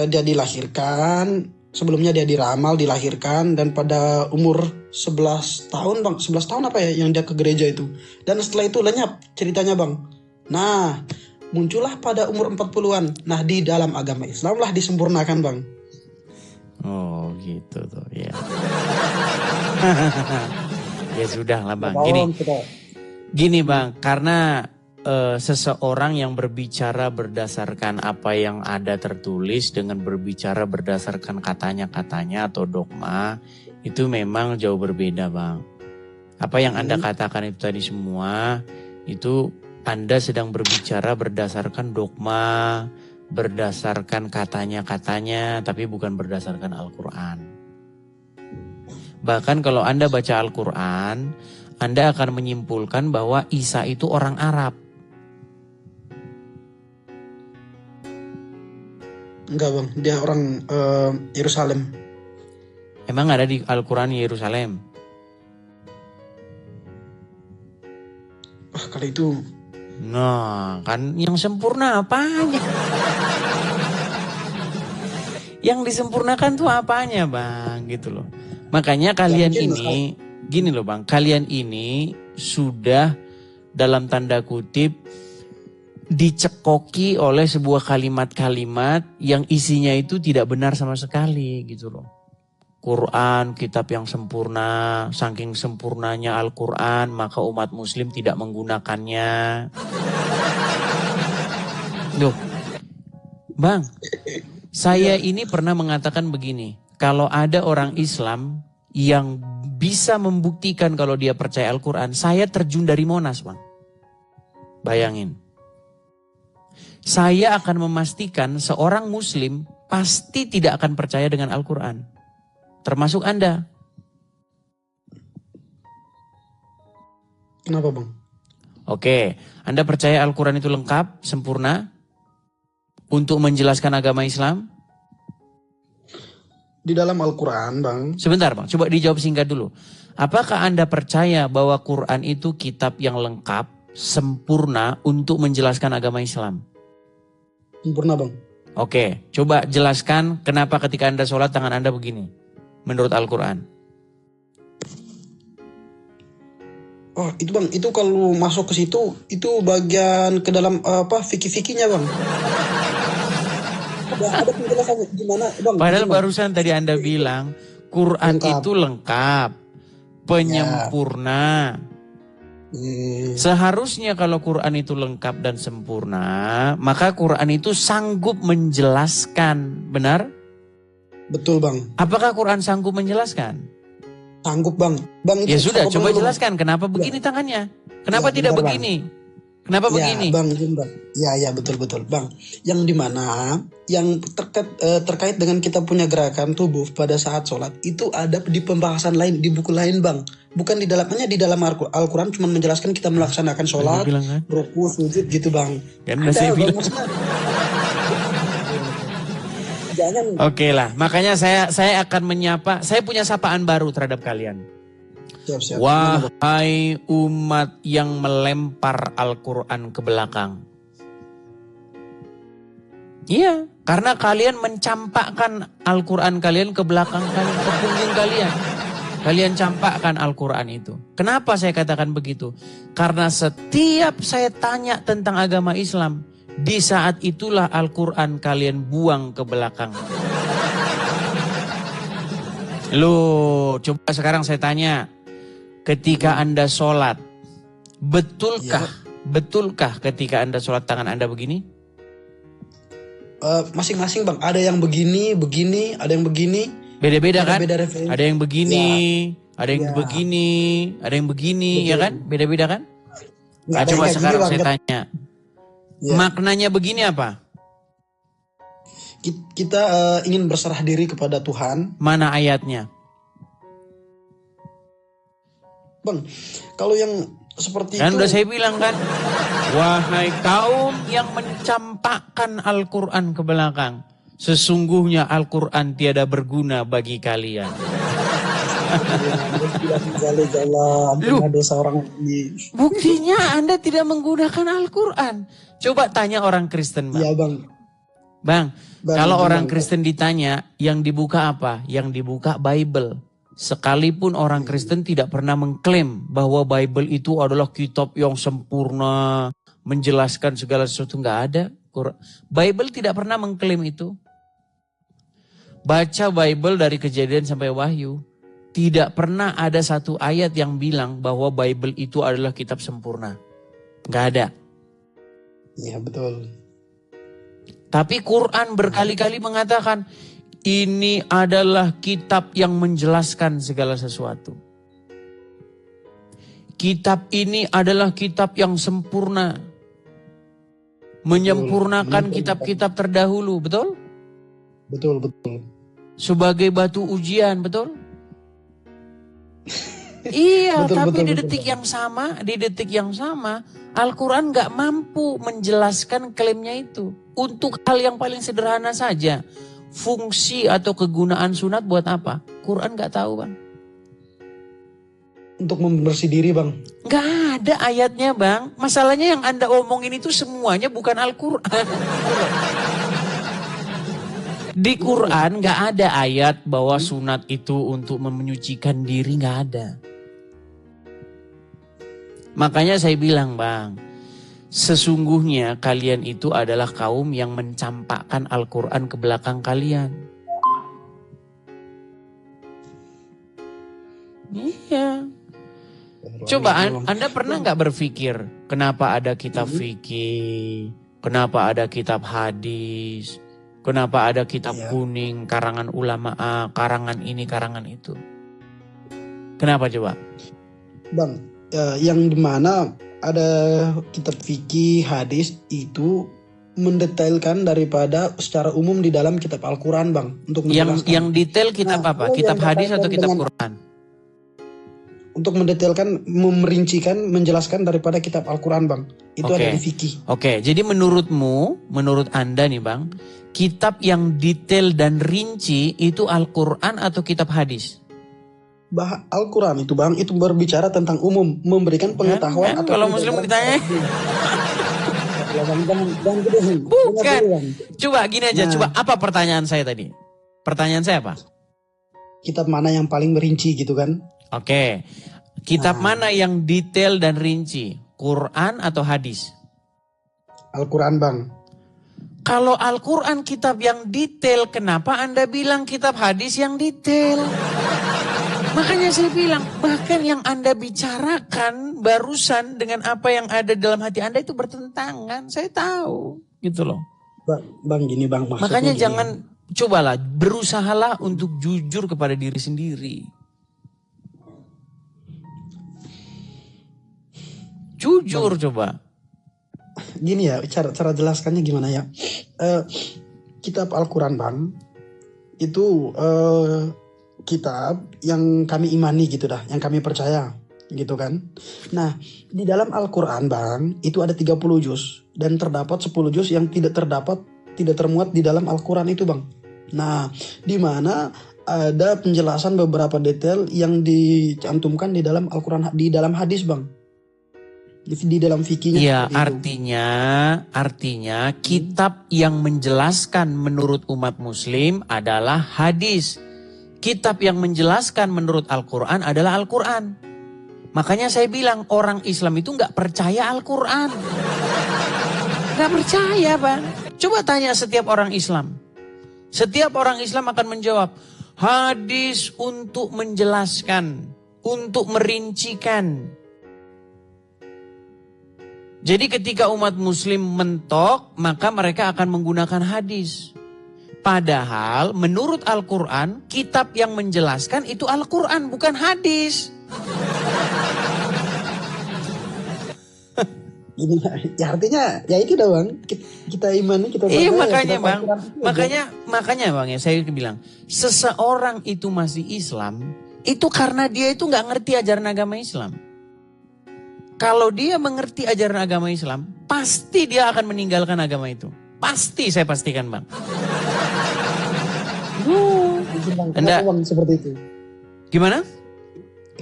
dia dilahirkan. Sebelumnya dia diramal, dilahirkan, dan pada umur 11 tahun Bang, 11 tahun yang dia ke gereja itu. Dan setelah itu lenyap ceritanya Bang. Nah, muncullah pada umur 40-an. Nah, di dalam agama Islam lah disempurnakan Bang. Oh gitu tuh ya. Ya sudah lah Bang. Gini Bang, karena seseorang yang berbicara berdasarkan apa yang ada tertulis dengan berbicara berdasarkan katanya-katanya atau dogma itu memang jauh berbeda Bang. Apa yang Anda katakan itu tadi semua itu Anda sedang berbicara berdasarkan dogma, berdasarkan katanya-katanya tapi bukan berdasarkan Al-Quran. Bahkan kalau Anda baca Al-Quran, Anda akan menyimpulkan bahwa Isa itu orang Arab. Enggak Bang, dia orang Yerusalem. Emang ada di Al-Quran Yerusalem? Wah, kali itu. Nah, kan yang sempurna apanya? Yang disempurnakan tuh apanya Bang, gitu loh. Makanya kalian ini, gini loh Bang, kalian ini sudah dalam tanda kutip dicekoki oleh sebuah kalimat-kalimat yang isinya itu tidak benar sama sekali gitu loh. Quran, kitab yang sempurna, saking sempurnanya Al-Quran, maka umat muslim tidak menggunakannya. Loh, Bang, saya ini pernah mengatakan begini, kalau ada orang Islam yang bisa membuktikan kalau dia percaya Al-Quran, saya terjun dari Monas Bang. Bayangin. Saya akan memastikan seorang muslim pasti tidak akan percaya dengan Al-Quran. Termasuk Anda. Kenapa Bang? Oke, Anda percaya Al-Quran itu lengkap, sempurna untuk menjelaskan agama Islam? Di dalam Al-Quran Bang. Sebentar Bang, coba dijawab singkat dulu. Apakah Anda percaya bahwa Quran itu kitab yang lengkap, sempurna untuk menjelaskan agama Islam? Sempurna Bang. Oke, coba jelaskan kenapa ketika Anda sholat tangan Anda begini, menurut Al-Quran. Oh itu Bang, itu kalau masuk ke situ, itu bagian ke dalam fikih-fikihnya Bang. Ada penjelasannya gimana Bang? Padahal gimana? barusan tadi Anda bilang, Quran Lengkap. itu lengkap, penyempurna. Seharusnya kalau Quran itu lengkap dan sempurna, maka Quran itu sanggup menjelaskan, benar? Betul Bang. Apakah Quran sanggup menjelaskan? Sanggup Bang. Bang Ya sudah, coba dulu, jelaskan kenapa begini tangannya? Kenapa Ya, tidak bentar, begini? Kenapa begini? Bang, Bang. Ya betul Bang. Yang dimana yang terkait dengan kita punya gerakan tubuh pada saat sholat itu ada di pembahasan lain, di buku lain Bang. Bukan di dalamnya, di dalam Al-Quran cuma menjelaskan kita melaksanakan sholat, kan? ruku, sujud gitu Bang. Kan udah saya bilang. Jangan. Oke lah, makanya saya akan menyapa, saya punya sapaan baru terhadap kalian. Siap. Wahai umat yang melempar Al-Quran ke belakang. Iya, karena kalian mencampakkan Al-Quran kalian ke belakang kalian, ke punggung kalian. Kalian campakkan Al-Quran itu. Kenapa saya katakan begitu? Karena setiap saya tanya tentang agama Islam, di saat itulah Al-Quran kalian buang ke belakang. Loh, coba sekarang saya tanya. Ketika Anda sholat, betulkah ketika Anda sholat tangan Anda begini? Masing-masing bang, ada yang begini, ada yang begini. Beda-beda kan? Beda ada yang begini, ada yang begini, ada yang begini, ya kan? Beda-beda kan? Nah, coba sekarang saya tanya. Maknanya begini apa? Kita ingin berserah diri kepada Tuhan. Mana ayatnya? Bang, kalau yang seperti kan itu. udah saya bilang kan. Wahai kaum yang mencampakkan Al-Quran ke belakang. Sesungguhnya Al-Quran tiada berguna bagi kalian. Buktinya Anda tidak menggunakan Al-Quran. Coba tanya orang Kristen, Bang. Iya, Bang. Bang, kalau orang Kristen ditanya, yang dibuka apa? Yang dibuka Bible. Sekalipun orang Kristen tidak pernah mengklaim bahwa Bible itu adalah kitab yang sempurna, menjelaskan segala sesuatu, nggak ada. Bible tidak pernah mengklaim itu. Baca Bible dari Kejadian sampai Wahyu, tidak pernah ada satu ayat yang bilang bahwa Bible itu adalah kitab sempurna. Nggak ada. Iya, betul. Tapi Quran berkali-kali mengatakan, ini adalah kitab yang menjelaskan segala sesuatu. Kitab ini adalah kitab yang sempurna. Menyempurnakan kitab-kitab terdahulu, betul? Betul. Sebagai batu ujian, betul? Iya, tapi di detik yang sama, Al-Quran gak mampu menjelaskan klaimnya itu. Untuk hal yang paling sederhana saja, fungsi atau kegunaan sunat buat apa? Quran gak tahu, Bang. Untuk membersih diri, Bang. Gak ada ayatnya, Bang. Masalahnya yang Anda omongin itu semuanya bukan Al-Quran. Di Quran gak ada ayat bahwa sunat itu untuk menyucikan diri, gak ada. Makanya saya bilang, Bang, sesungguhnya kalian itu adalah kaum yang mencampakkan Al-Quran ke belakang kalian. Iya. Coba Anda pernah nggak berpikir kenapa ada kitab fikih, kenapa ada kitab hadis, kenapa ada kitab kuning, karangan ulama A, karangan ini, karangan itu. Kenapa coba? Bang, yang dimana ada kitab fikih, hadis itu mendetailkan daripada secara umum di dalam kitab Al-Quran, Bang. Untuk yang detail kitab apa? Kitab hadis atau kitab Quran? Untuk mendetailkan, memerincikan, menjelaskan daripada kitab Al-Quran, Bang. Itu ada di fikih. Oke, jadi menurut Anda nih, Bang, kitab yang detail dan rinci itu Al-Quran atau kitab hadis? Al-Quran itu, Bang, itu berbicara tentang umum, memberikan pengetahuan. Atau kalau Muslim ditanya. Bukan. Coba gini aja, coba apa pertanyaan saya tadi? Pertanyaan saya apa? Kitab mana yang paling merinci gitu kan? Oke. Kitab mana yang detail dan rinci? Quran atau hadis? Al-Quran, Bang. Kalau Al-Quran kitab yang detail, kenapa Anda bilang kitab hadis yang detail? Makanya saya bilang, bahkan yang Anda bicarakan barusan dengan apa yang ada dalam hati Anda itu bertentangan. Saya tahu, gitu loh. Bang, gini, Bang. Makanya jangan, cobalah, berusahalah untuk jujur kepada diri sendiri. Jujur, coba. Gini ya, cara jelaskannya gimana ya. Kitab Al-Quran, Bang, itu kitab yang kami imani gitu dah, yang kami percaya gitu kan. Nah, di dalam Al-Quran, Bang, itu ada 30 juz dan terdapat 10 juz yang tidak termuat di dalam Al-Quran itu, Bang. Nah, di mana ada penjelasan beberapa detail yang dicantumkan di dalam Al-Quran, di dalam hadis, Bang. Di dalam fikihnya. Ya, artinya kitab yang menjelaskan menurut umat muslim adalah hadis. Kitab yang menjelaskan menurut Al-Quran adalah Al-Quran. Makanya saya bilang orang Islam itu nggak percaya Al-Quran. Nggak percaya Bang. Coba tanya setiap orang Islam. Setiap orang Islam akan menjawab, hadis untuk menjelaskan, untuk merincikan. Jadi ketika umat muslim mentok, maka mereka akan menggunakan hadis. Padahal menurut Al-Quran, kitab yang menjelaskan itu Al-Quran, bukan hadis. Ini ya artinya ya itu dah Bang. Kita imani, kita Iya percaya, makanya kita Bang, Al-Quran makanya Bang ya saya bilang, seseorang itu masih Islam, itu karena dia itu nggak ngerti ajaran agama Islam. Kalau dia mengerti ajaran agama Islam, pasti dia akan meninggalkan agama itu. Pasti, saya pastikan Bang. Kenapa Bang seperti itu? Gimana?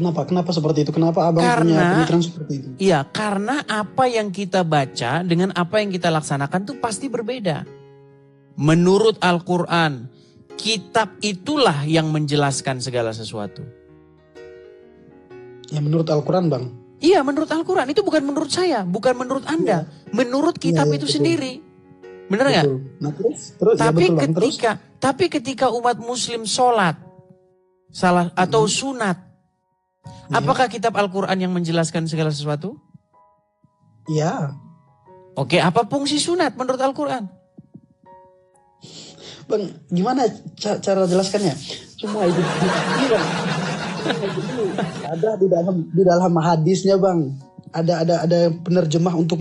Kenapa seperti itu? Kenapa Abang punya pemikiran seperti itu? Iya, karena apa yang kita baca dengan apa yang kita laksanakan itu pasti berbeda. Menurut Al-Quran, kitab itulah yang menjelaskan segala sesuatu. Ya menurut Al-Quran Bang. Iya, menurut Al-Quran. Itu bukan menurut saya, bukan menurut Anda. Ya. Menurut kitab itu betul. Sendiri. Benar nggak? Nah, terus tapi ya betul, tapi ketika umat muslim sholat atau sunat, apakah kitab Al-Quran yang menjelaskan segala sesuatu? Iya. Oke, apa fungsi sunat menurut Al-Quran? Bang, gimana cara jelaskannya? Semua itu Bang. Ada di dalam hadisnya Bang. Ada penerjemah untuk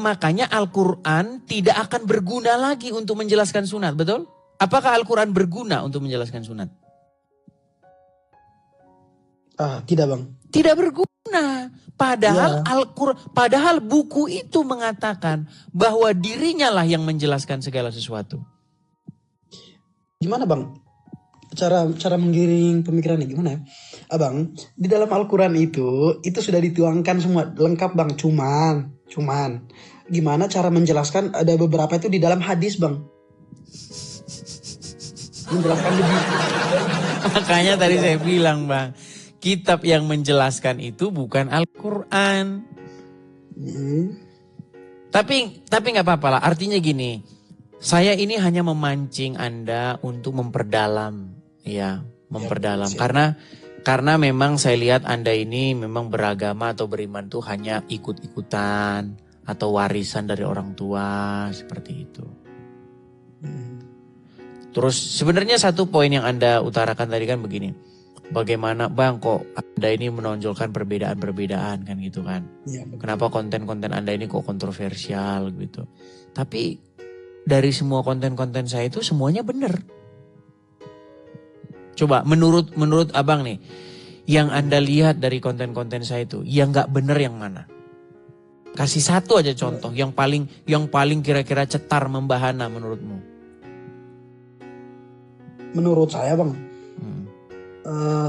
makanya Al-Quran tidak akan berguna lagi untuk menjelaskan sunat, betul? Apakah Al-Quran berguna untuk menjelaskan sunat? Tidak Bang. Tidak berguna. Padahal buku itu mengatakan bahwa dirinya lah yang menjelaskan segala sesuatu. Gimana Bang? Cara menggiring pemikirannya gimana ya? Abang, di dalam Al-Quran itu sudah dituangkan semua lengkap Bang. Cuman gimana cara menjelaskan ada beberapa itu di dalam hadis Bang. Menjelaskan lebih. Makanya tadi saya bilang Bang, kitab yang menjelaskan itu bukan Al-Quran. Tapi nggak apa-apa lah. Artinya gini, saya ini hanya memancing Anda untuk memperdalam, memperdalam. Karena memang saya lihat Anda ini memang beragama atau beriman tuh hanya ikut-ikutan atau warisan dari orang tua seperti itu. Terus sebenarnya satu poin yang Anda utarakan tadi kan begini. Bagaimana Bang kok Anda ini menonjolkan perbedaan-perbedaan kan gitu kan. Ya, kenapa konten-konten Anda ini kok kontroversial gitu. Tapi dari semua konten-konten saya itu semuanya benar. Coba menurut Abang nih, yang Anda lihat dari konten-konten saya itu, yang gak benar yang mana? Kasih satu aja contoh, yang paling kira-kira cetar membahana menurutmu. Menurut saya Bang,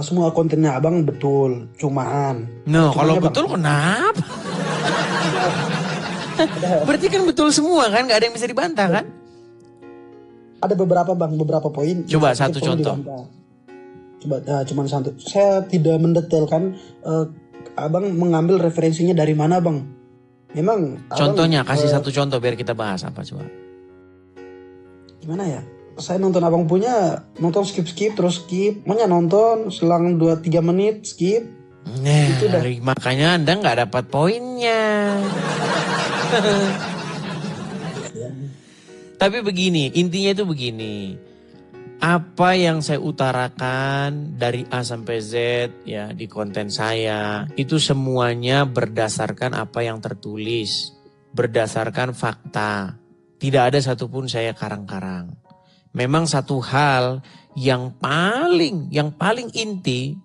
semua kontennya Abang betul, cuman. Kalau betul kenapa? Berarti kan betul semua kan, gak ada yang bisa dibantah kan? Ada beberapa Bang, beberapa poin. Coba satu contoh. Cuman satu. Saya tidak mendetailkan Abang mengambil referensinya dari mana Bang. Memang contohnya kasih satu contoh biar kita bahas apa coba. Gimana ya? Saya nonton Abang punya, nonton skip terus skip. Makanya nonton selang 2-3 menit skip. Itu makanya Anda gak dapat poinnya. Tapi begini, intinya itu begini. Apa yang saya utarakan dari A sampai Z ya di konten saya itu semuanya berdasarkan apa yang tertulis, berdasarkan fakta. Tidak ada satupun saya karang-karang. Memang satu hal yang paling inti,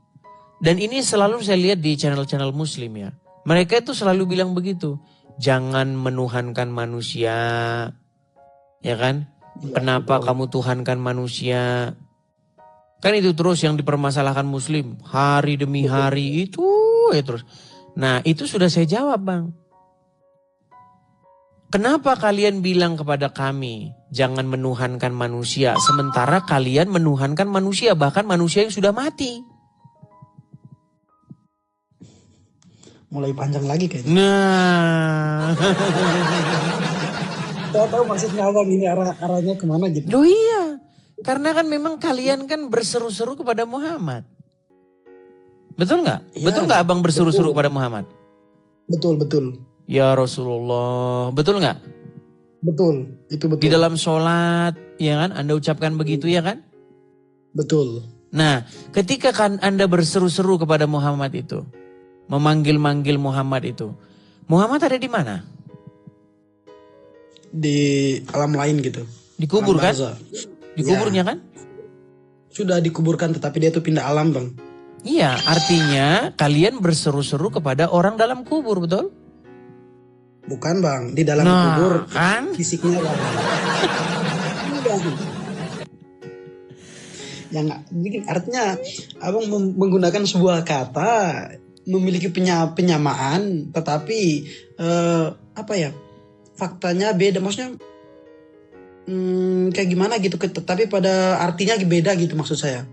dan ini selalu saya lihat di channel-channel Muslim ya. Mereka itu selalu bilang begitu, jangan menuhankan manusia, ya kan? Kenapa kamu tuhankan manusia? Kan itu terus yang dipermasalahkan Muslim. Hari demi hari itu ya terus. Nah itu sudah saya jawab Bang. Kenapa kalian bilang kepada kami, jangan menuhankan manusia, sementara kalian menuhankan manusia, bahkan manusia yang sudah mati? Mulai panjang lagi kayaknya. Nah. Saya tahu maksudnya abang ini arahnya kemana gitu. Loh iya, karena kan memang kalian kan berseru-seru kepada Muhammad. Betul nggak? Ya, betul nggak abang berseru-seru kepada Muhammad? Betul, betul. Ya Rasulullah, betul nggak? Betul, itu betul. Di dalam sholat, ya kan? Anda ucapkan begitu ya kan? Betul. Nah, ketika kan Anda berseru-seru kepada Muhammad itu, memanggil-manggil Muhammad itu, Muhammad ada di mana? Di alam lain gitu. Dikubur Alam kan? barzah. Dikuburnya Ya. kan? Sudah dikuburkan tetapi dia tuh pindah alam bang. Iya, artinya kalian berseru-seru kepada orang dalam kubur, betul? Bukan bang, di dalam Nah, kubur kan? fisiknya bang. Yang jadi artinya abang menggunakan sebuah kata memiliki penyamaan, tetapi apa ya? Faktanya beda, maksudnya kayak gimana gitu, tapi pada artinya beda gitu maksud saya.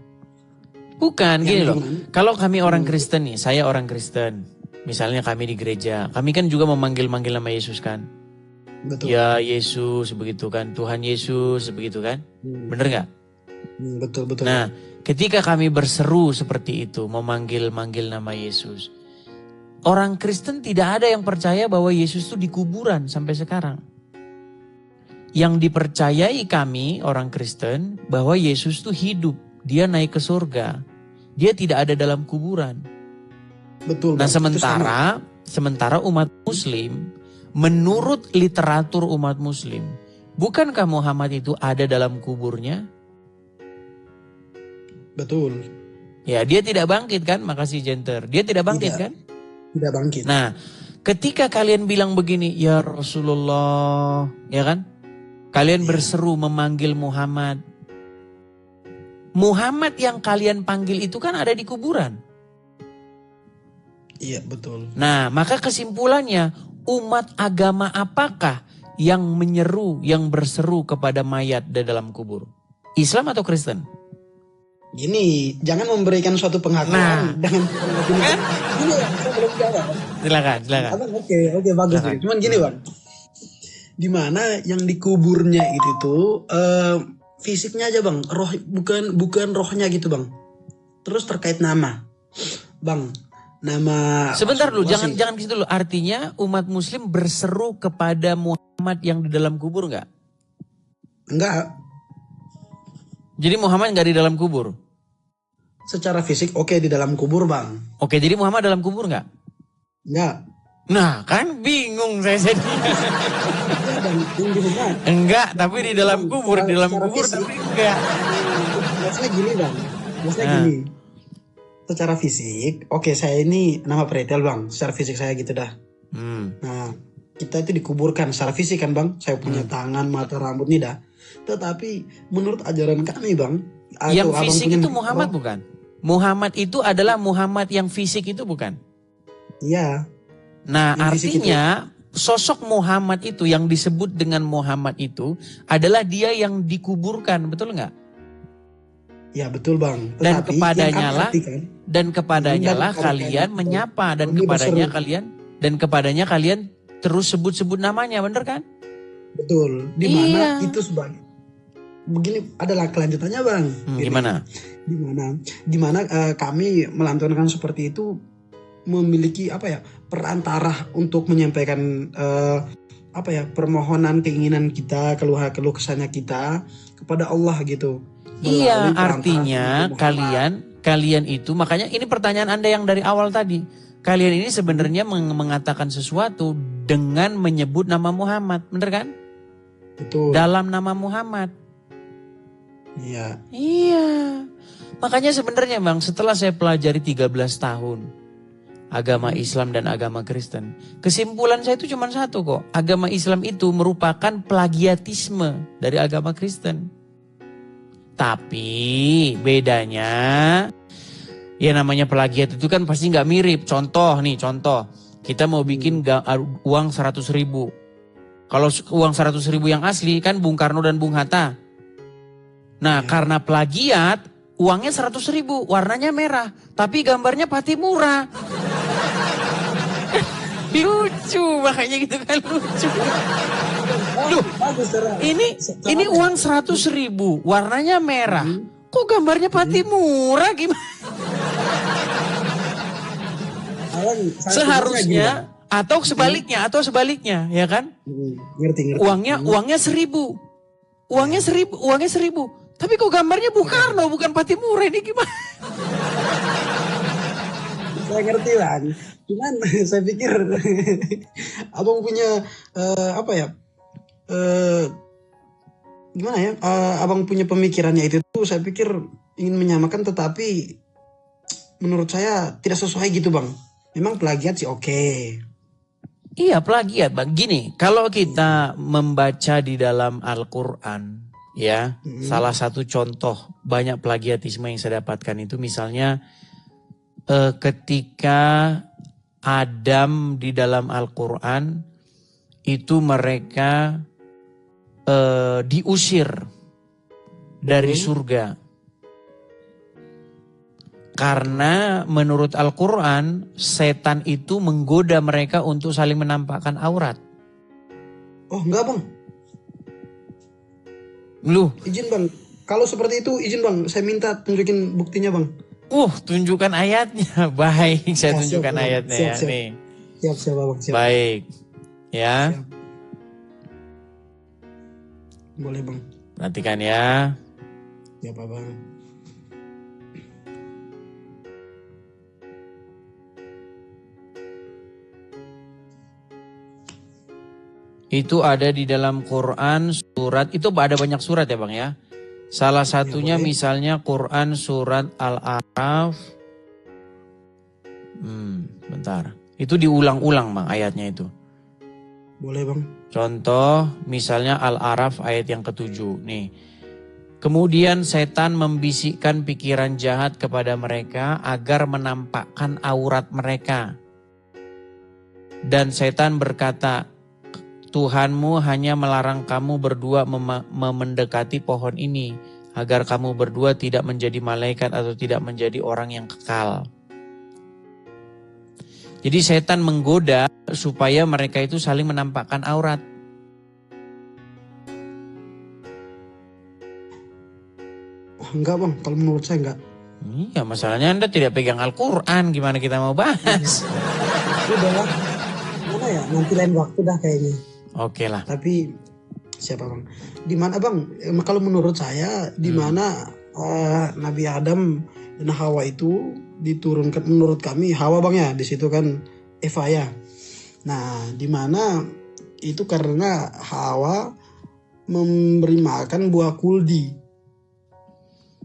Bukan, gini loh. gimana? Kalau kami orang Kristen nih, saya orang Kristen. Misalnya kami di gereja, kami kan juga memanggil-manggil nama Yesus kan. Betul. Ya Yesus, begitu kan. Tuhan Yesus, begitu kan. Bener nggak? Betul, betul. Nah, ketika kami berseru seperti itu, memanggil-manggil nama Yesus. Orang Kristen tidak ada yang percaya bahwa Yesus itu di kuburan sampai sekarang. Yang dipercayai kami, orang Kristen, bahwa Yesus itu hidup. Dia naik ke surga. Dia tidak ada dalam kuburan. Betul. Nah, Bang. Itu sama. sementara umat Muslim, menurut literatur umat Muslim, bukankah Muhammad itu ada dalam kuburnya? Betul. Ya, dia tidak bangkit kan? Makasih Jenter. Dia tidak bangkit Tidak. kan? Tidak bangkit. Nah, ketika kalian bilang begini, ya Rasulullah, ya kan? Kalian berseru memanggil Muhammad. Muhammad yang kalian panggil itu kan ada di kuburan. Iya, betul. Nah, maka kesimpulannya, umat agama apakah yang menyeru, yang berseru kepada mayat di dalam kubur? Islam atau Kristen? Gini, jangan memberikan suatu pengakuan Nah. dengan Kan? gini ya, saya belum jawab. Silakan. Abang, oke, bagus. Silakan. Cuman gini bang, di mana yang dikuburnya itu tuh fisiknya aja bang, roh bukan rohnya gitu bang. Terus terkait nama, bang, nama. Sebentar dulu, Wasi. jangan gitu dulu. Artinya umat Muslim berseru kepada Muhammad yang di dalam kubur nggak? Enggak, Jadi Muhammad nggak di dalam kubur? secara fisik oke di dalam kubur bang. Oke, jadi Muhammad dalam kubur nggak? Enggak. Nah, kan bingung saya jadi. Dan yang gini bang, Enggak, tapi di dalam kubur, di dalam Secara kubur fisik. tapi enggak. maksudnya gini bang, maksudnya Nah. gini. Secara fisik, oke saya ini nama pretel bang, secara fisik saya gitu dah. Nah, kita itu dikuburkan secara fisik kan bang, saya punya tangan, mata, rambut nih dah. Tetapi menurut ajaran kami bang, atau Yang abang fisik punya itu Muhammad bukan? Muhammad itu adalah Muhammad yang fisik itu bukan? Iya, Nah, Yang fisik artinya sosok Muhammad itu yang disebut dengan Muhammad itu adalah dia yang dikuburkan, betul nggak? ya betul bang. Dan Tetapi kepadanya yang kami lah, artikan, dan kepadanya Dan lah kepada kalian kalian, menyapa dan kami kepadanya kalian terus sebut-sebut namanya, bener kan? betul. Di mana Iya. itu sebagai begini adalah kelanjutannya bang. Gini. Gimana? Di mana kami melantunkan seperti itu memiliki apa ya perantara untuk menyampaikan permohonan keinginan kita, keluh kesahnya kita kepada Allah gitu. Iya, Melalui perantara artinya Muhammad. kalian itu, makanya ini pertanyaan Anda yang dari awal tadi. Kalian ini sebenarnya mengatakan sesuatu dengan menyebut nama Muhammad, bener kan? Betul. Dalam nama Muhammad. Iya. Iya. Makanya sebenarnya Bang, setelah saya pelajari 13 tahun agama Islam dan agama Kristen, kesimpulan saya itu cuma satu kok. Agama Islam itu merupakan plagiatisme dari agama Kristen. Tapi bedanya, ya namanya plagiat itu kan pasti nggak mirip. Contoh, kita mau bikin uang 100.000. Kalau uang 100.000 yang asli kan Bung Karno dan Bung Hatta. Nah karena plagiat uangnya 100.000 warnanya merah. Tapi gambarnya Patimura. Lucu makanya gitu kan lucu. Loh, ini uang 100.000 warnanya merah. Kok gambarnya Patimura gimana? Seharusnya atau sebaliknya ya kan? Ngerti. Uangnya 1.000. Uangnya 1.000. Tapi kok gambarnya Bung Karno bukan Patimura, ini gimana? Saya ngerti Bang. Cuman saya pikir abang punya gimana ya? Abang punya pemikirannya itu tuh saya pikir ingin menyamakan, tetapi menurut saya tidak sesuai gitu Bang. Memang plagiat sih oke. Iya plagiat Bang. Gini, kalau kita membaca di dalam Al-Quran ya, salah satu contoh banyak plagiatisme yang saya dapatkan itu misalnya ketika Adam di dalam Al-Quran itu mereka diusir dari surga. Karena menurut Al-Quran setan itu menggoda mereka untuk saling menampakkan aurat. Oh enggak Bang. Loh. Izin Bang. Kalau seperti itu izin Bang. Saya minta tunjukin buktinya Bang. Tunjukkan ayatnya. Baik, saya tunjukkan siap, ayatnya siap, ya. siap. Nih. Siap Bang. Siap. Baik. Ya. Siap. Boleh Bang. Perhatikan ya. Siap Bang. Itu ada di dalam Quran surat, itu ada banyak surat ya Bang ya. Salah satunya misalnya Quran surat Al-A'raf. Bentar. Itu diulang-ulang Bang ayatnya itu. Boleh Bang. Contoh misalnya Al-A'raf ayat yang ke-7 nih. Kemudian setan membisikkan pikiran jahat kepada mereka agar menampakkan aurat mereka. Dan setan berkata, Tuhanmu hanya melarang kamu berdua mendekati pohon ini agar kamu berdua tidak menjadi malaikat atau tidak menjadi orang yang kekal. Jadi setan menggoda supaya mereka itu saling menampakkan aurat. Enggak Bang, kalau menurut saya enggak. Iya, masalahnya Anda tidak pegang Al-Quran, gimana kita mau bahas? Udah lah, mana ya, nanti lain waktu dah kayaknya. Oke lah. Tapi siapa Bang? Di mana Bang? Kalau menurut saya di mana Nabi Adam dan Hawa itu diturunkan, menurut kami Hawa Bang ya, di situ kan Eva ya. Nah, di mana itu karena Hawa memberi makan buah kuldi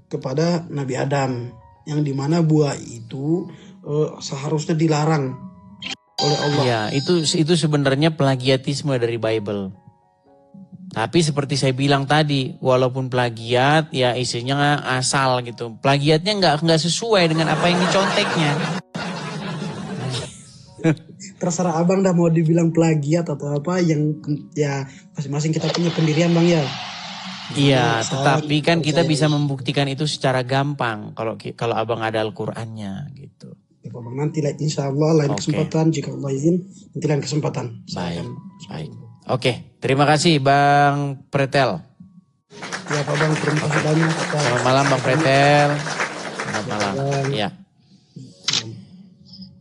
kepada Nabi Adam, yang dimana buah itu seharusnya dilarang oleh Allah. Ya, itu sebenarnya plagiatisme dari Bible. Tapi seperti saya bilang tadi, walaupun plagiat, ya isinya asal gitu. Plagiatnya nggak sesuai dengan apa yang diconteknya. Terserah abang dah mau dibilang plagiat atau apa, yang ya masing-masing kita punya pendirian Bang ya. Iya, tetapi kan kita bisa membuktikan itu secara gampang kalau abang ada Al-Qur'annya gitu. Ya, Bang, nanti insya Allah lain kesempatan, jika Allah izin, nanti lain kesempatan. Baik. Oke, terima kasih Bang Pretel. Ya Pak Bang, terima kasih banyak. Selamat malam Bang Pretel. Selamat malam. Ya.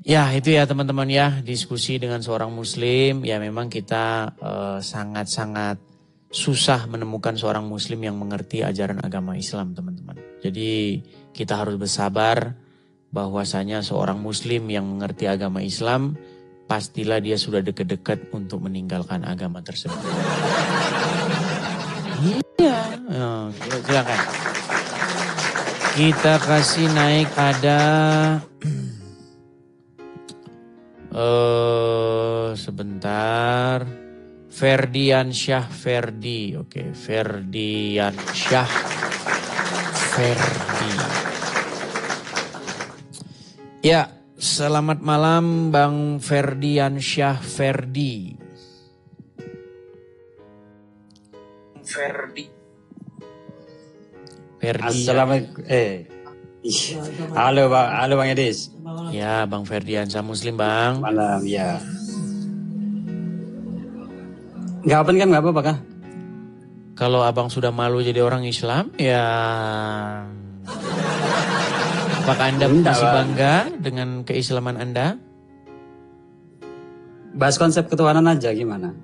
Ya itu ya teman-teman ya, diskusi dengan seorang muslim. Ya memang kita sangat-sangat susah menemukan seorang muslim yang mengerti ajaran agama Islam teman-teman. Jadi kita harus bersabar bahwasanya seorang muslim yang mengerti agama Islam, pastilah dia sudah dekat-dekat untuk meninggalkan agama tersebut. Iya, silakan. Kita kasih naik ada sebentar. Ferdian Syah Ferdi. Oke, Ferdian Syah Ferdi. Ya, selamat malam Bang Ferdian Syah Ferdi. Ferdi. Assalamualaikum. Halo Bang Edis. Ya, Bang Ferdiansa Muslim, Bang. Malam ya. Nggak open kan, nggak apa-apa kah? Kalau abang sudah malu jadi orang Islam, ya apakah Anda masih bangga dengan keislaman Anda? Bahas konsep ketuhanan aja gimana?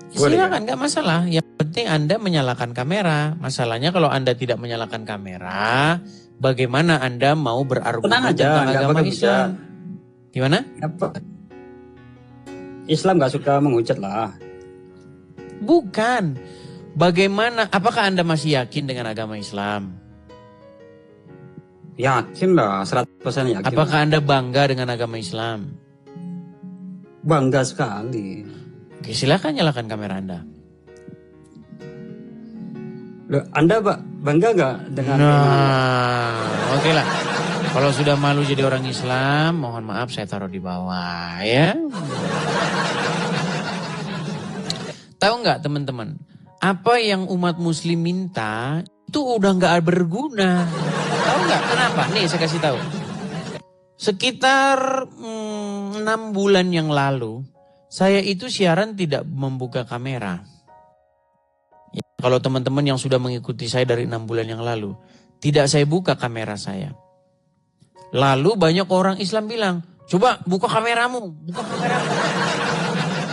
Silakan, nggak masalah. Yang penting Anda menyalakan kamera. Masalahnya kalau Anda tidak menyalakan kamera, bagaimana Anda mau berargumen tentang agama Islam? Gimana? Apa? Islam nggak suka menghujat lah. Bukan. Bagaimana? Apakah Anda masih yakin dengan agama Islam? Yakin lah, 100% yakin. Apakah Anda bangga dengan agama Islam? Bangga sekali. Oke, silakan nyalakan kamera Anda. Loh, Anda bangga nggak dengan? Oke lah. Kalau sudah malu jadi orang Islam, mohon maaf saya taruh di bawah ya. Tahu nggak teman-teman? Apa yang umat Muslim minta itu udah nggak berguna. Tahu nggak kenapa? Nih saya kasih tahu. Sekitar 6 bulan yang lalu, saya itu siaran tidak membuka kamera. Ya, kalau teman-teman yang sudah mengikuti saya dari 6 bulan yang lalu, tidak saya buka kamera saya. Lalu banyak orang Islam bilang, coba buka kameramu, buka kameramu.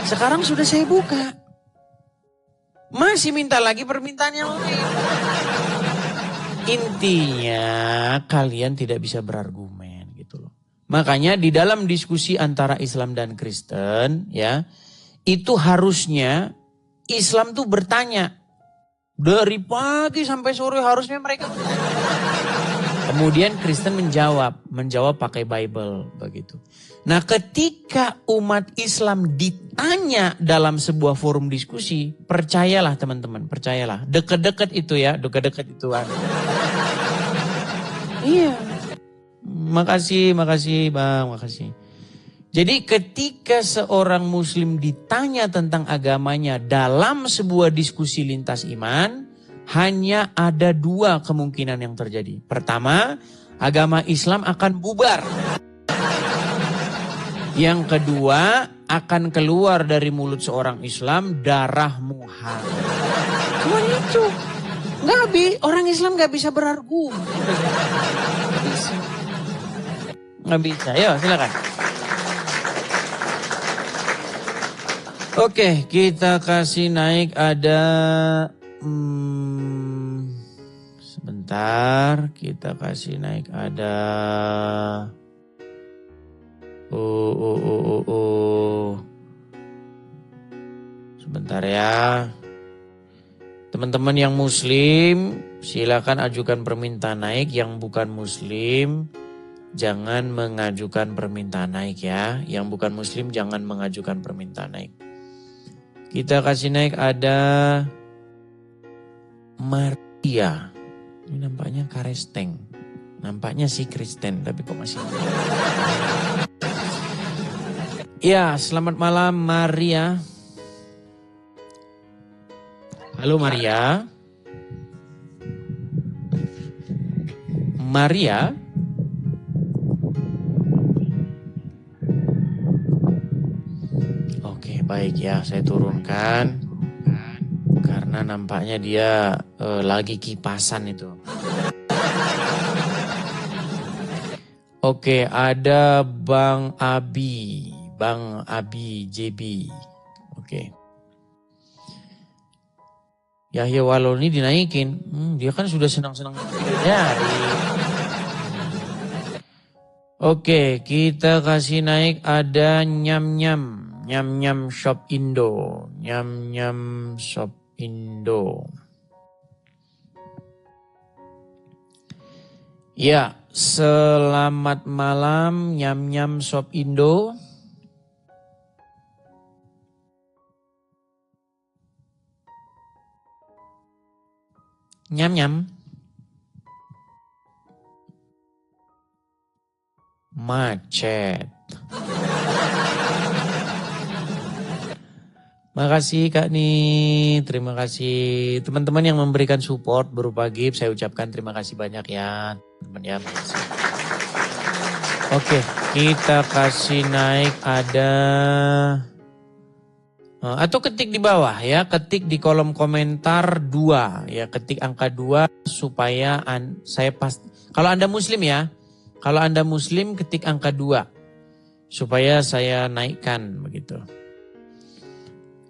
Sekarang sudah saya buka. Masih minta lagi permintaan yang lain. Intinya kalian tidak bisa berargumen gitu loh. Makanya di dalam diskusi antara Islam dan Kristen ya, itu harusnya Islam tuh bertanya. Dari pagi sampai sore harusnya mereka bertanya. Kemudian Kristen menjawab pakai Bible begitu. Nah, ketika umat Islam ditanya dalam sebuah forum diskusi, percayalah teman-teman, percayalah. Deket-deket itu ya, deket-deket itu. Iya. Makasih Bang, makasih. Jadi ketika seorang Muslim ditanya tentang agamanya dalam sebuah diskusi lintas iman, hanya ada 2 kemungkinan yang terjadi. Pertama, agama Islam akan bubar. Yang kedua, akan keluar dari mulut seorang Islam darah Muhammad. Cuma itu. Orang Islam gak bisa berargumen. Gak bisa. Yuk silakan. Oke, kita kasih naik ada... sebentar, kita kasih naik ada... Sebentar ya. Teman-teman yang muslim silakan ajukan permintaan naik. Yang bukan muslim jangan mengajukan permintaan naik ya. Yang bukan muslim jangan mengajukan permintaan naik. Kita kasih naik ada Maria. Ini nampaknya Karesteng. Nampaknya si Kristen tapi kok masih. Ya, selamat malam Maria. Halo Maria. Maria. Oke, baik ya, saya turunkan. Karena nampaknya dia lagi kipasan itu. Oke, ada Bang Abi JB. Oke. Yahya Waloni dinaikin. Dia kan sudah senang-senang bidadari. Oke, kita kasih naik ada Nyam-nyam Shop Indo. Nyam-nyam Shop Indo. Ya, selamat malam Nyam-nyam Shop Indo. Nyam-nyam. Macet. Makasih Kak Nih, terima kasih teman-teman yang memberikan support berupa gift. Saya ucapkan terima kasih banyak ya teman-teman ya. Makasih. Oke, kita kasih naik ada atau ketik di bawah ya, ketik di kolom komentar 2 ya, ketik angka 2 supaya saya pasti. Kalau Anda Muslim ya, kalau Anda Muslim ketik angka 2 supaya saya naikkan begitu.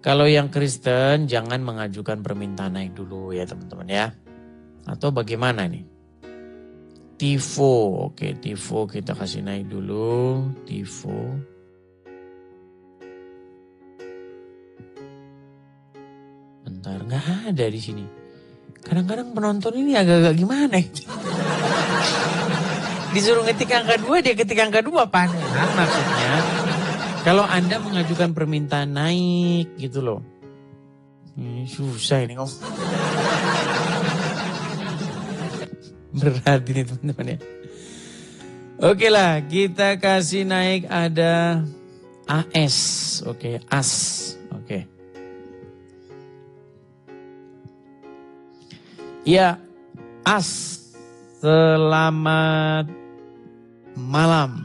Kalau yang Kristen jangan mengajukan permintaan naik dulu ya teman-teman ya. Atau bagaimana nih? Tifo, oke Tifo kita kasih naik dulu. Tifo. Bentar, nggak ada di sini. Kadang-kadang penonton ini agak-agak gimana ya? Disuruh ngetik angka 2, dia ketik angka 2 apaan? Maksudnya. Kalau Anda mengajukan permintaan naik gitu loh. Ini susah ini ngomong. Berat ini teman-teman ya. Oke lah, kita kasih naik ada AS. Oke, AS. Oke. Ya, AS. Selamat malam.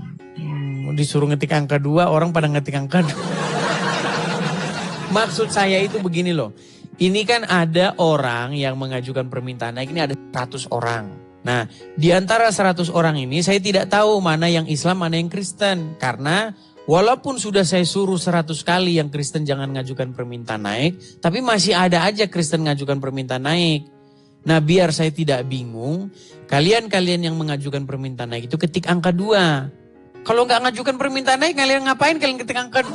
Disuruh ngetik angka 2, orang pada ngetik angka 2. Maksud saya itu begini loh. Ini kan ada orang yang mengajukan permintaan naik, ini ada 100 orang. Nah, di antara 100 orang ini saya tidak tahu mana yang Islam, mana yang Kristen. Karena walaupun sudah saya suruh 100 kali yang Kristen jangan ngajukan permintaan naik, tapi masih ada aja Kristen ngajukan permintaan naik. Nah, biar saya tidak bingung, kalian-kalian yang mengajukan permintaan naik itu ketik angka 2. Kalau nggak ngajukan permintaan naik, kalian ngapain? Kalian ketik angka 2.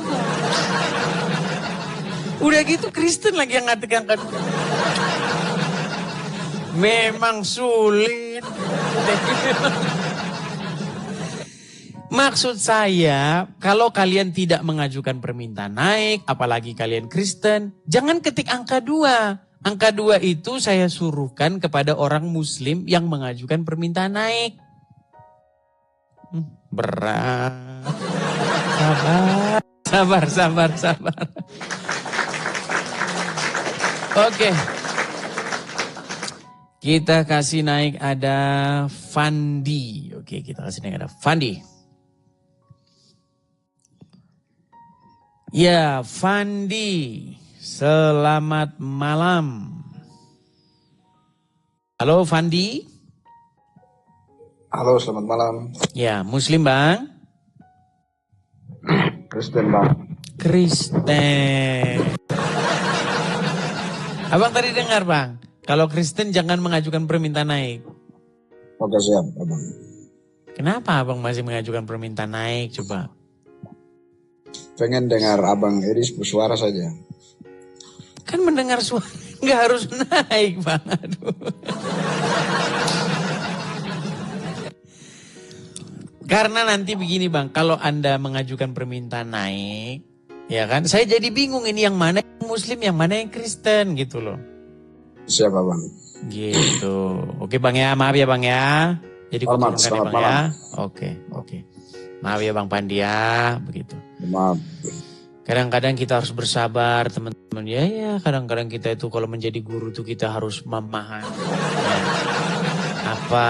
Udah gitu Kristen lagi yang ngetik angka 2. Memang sulit. Maksud saya, kalau kalian tidak mengajukan permintaan naik, apalagi kalian Kristen, jangan ketik angka 2. Angka 2 itu saya suruhkan kepada orang Muslim yang mengajukan permintaan naik. Berat. Sabar. Oke. Kita kasih naik ada Fandi. Oke, kita kasih naik ada Fandi. Ya, Fandi. Selamat malam. Halo Fandi. Halo, selamat malam. Ya, Muslim Bang? Kristen Bang. Kristen. Abang tadi dengar Bang, kalau Kristen jangan mengajukan permintaan naik. Oke siap Abang. Kenapa Abang masih mengajukan permintaan naik coba? Pengen dengar Abang Edis bersuara saja. Kan mendengar suara, nggak harus naik Bang. Aduh. Karena nanti begini Bang, kalau Anda mengajukan permintaan naik, ya kan, saya jadi bingung ini yang mana yang Muslim, yang mana yang Kristen gitu loh. Siap Bang. Gitu. Oke Bang ya, maaf ya Bang ya. Jadi Selamat ya Bang malam. ya. Oke. Maaf ya Bang Pandi ya, begitu. Maaf. Kadang-kadang kita harus bersabar teman-teman. Ya, kadang-kadang kita itu kalau menjadi guru tuh kita harus memahami. Ya. Apa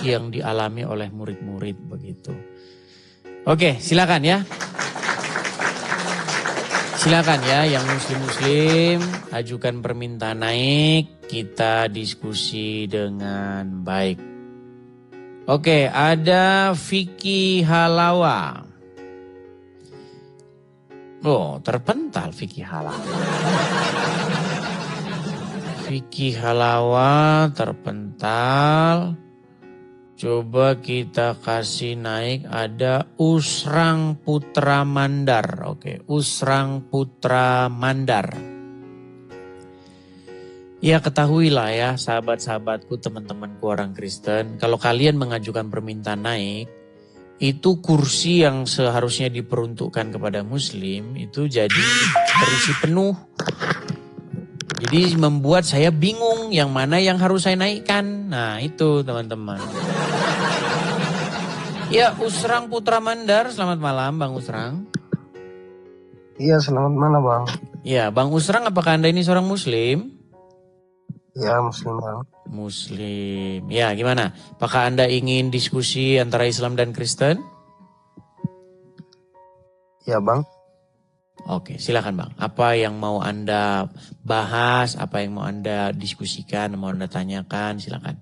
yang dialami oleh murid-murid begitu. Oke, silakan ya. Silakan ya yang muslim-muslim ajukan permintaan naik, kita diskusi dengan baik. Oke, ada Vicky Halawa. Oh, terpental Vicky Halawa. Vicky Halawa terpental. Coba kita kasih naik ada Usrang Putra Mandar. Oke, Usrang Putra Mandar. Ya ketahuilah ya sahabat-sahabatku, teman-temanku orang Kristen. Kalau kalian mengajukan permintaan naik, itu kursi yang seharusnya diperuntukkan kepada Muslim itu jadi terisi penuh. Jadi membuat saya bingung yang mana yang harus saya naikkan. Nah itu teman-teman. Ya Usrang Putra Mandar, selamat malam Bang Usrang. Iya, selamat malam Bang. Ya, Bang Usrang, apakah Anda ini seorang Muslim? Ya, Muslim Bang. Muslim. Ya, gimana? Apakah Anda ingin diskusi antara Islam dan Kristen? Ya Bang. Oke, silakan Bang. Apa yang mau Anda bahas, apa yang mau Anda diskusikan, mau Anda tanyakan, silakan.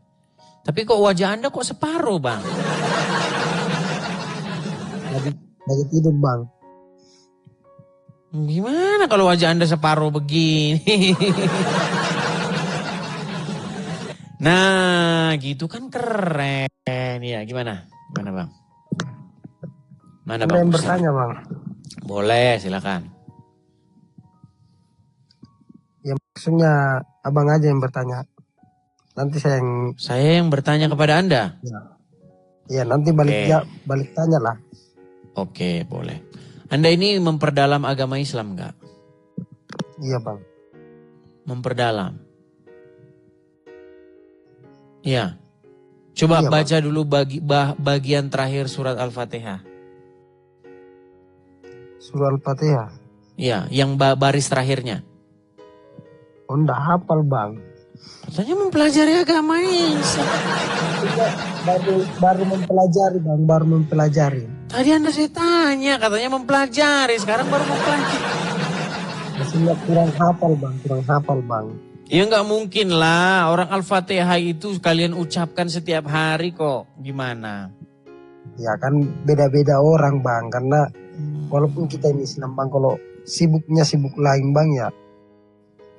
Tapi kok wajah Anda kok separuh Bang? Lagi tidur Bang. Gimana kalau wajah Anda separuh begini? Nah, gitu kan keren. Ya, gimana? Gimana Bang? Mana Bang? Yang bertanya Bang. Boleh, silakan. Ya maksudnya abang aja yang bertanya. Nanti saya yang bertanya kepada Anda. Ya nanti balik tanya lah. Oke, boleh. Anda ini memperdalam agama Islam nggak? Iya Bang. Memperdalam. Iya. Coba Iya, baca dulu bagian terakhir surat Al-Fatihah. Surah Al-Fatihah. Iya, yang baris terakhirnya. Oh, enggak hafal Bang. Katanya mempelajari agama Islam. Baru mempelajari Bang, baru mempelajari. Tadi Anda saya tanya, katanya mempelajari, sekarang baru mempelajari. Maksudnya kurang hafal Bang. Ya nggak mungkin lah, orang Al-Fatihah itu kalian ucapkan setiap hari kok. Gimana? Ya kan beda-beda orang Bang, karena walaupun kita ini Islam Bang, kalau sibuknya sibuk lain Bang ya.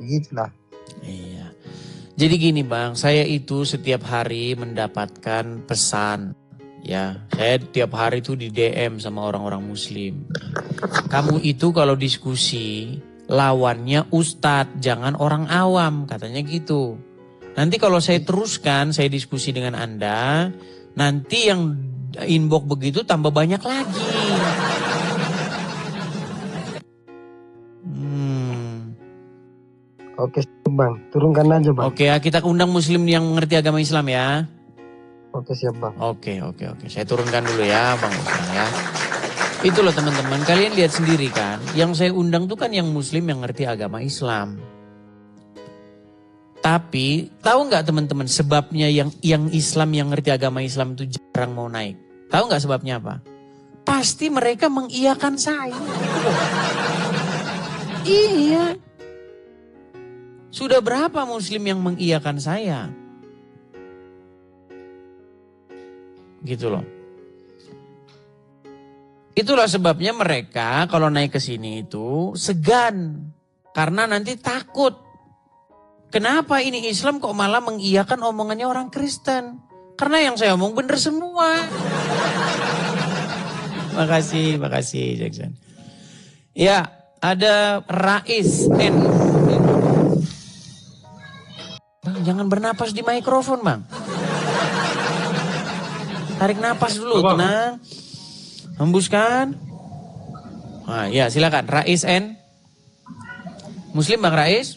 Begitulah. Iya. Jadi gini Bang, saya itu setiap hari mendapatkan pesan. Ya, saya tiap hari itu di DM sama orang-orang Muslim. Kamu itu kalau diskusi, lawannya ustadz, jangan orang awam, katanya gitu. Nanti kalau saya teruskan, saya diskusi dengan Anda, nanti yang inbox begitu tambah banyak lagi. Oke Bang, turunkan aja Bang. Oke, kita undang Muslim yang mengerti agama Islam ya. Oke siap Bang. Oke. Saya turunkan dulu ya Bang Usman ya. Itu loh teman-teman, kalian lihat sendiri kan. Yang saya undang tuh kan yang Muslim yang ngerti agama Islam. Tapi tahu nggak teman-teman sebabnya yang Islam yang ngerti agama Islam itu jarang mau naik? Tahu nggak sebabnya apa? Pasti mereka mengiyakan saya. Gitu loh. Iya. Sudah berapa Muslim yang mengiyakan saya? Gitu loh. Itulah sebabnya mereka kalau naik ke sini itu segan. Karena nanti takut. Kenapa ini Islam kok malah mengiyakan omongannya orang Kristen? Karena yang saya omong benar semua. Makasih Jackson. Ya, ada Rais N. Bang, jangan bernapas di mikrofon, Bang. Tarik napas dulu, tenang. Hembuskan. Nah, ya silakan. Rais N. Muslim Bang Rais?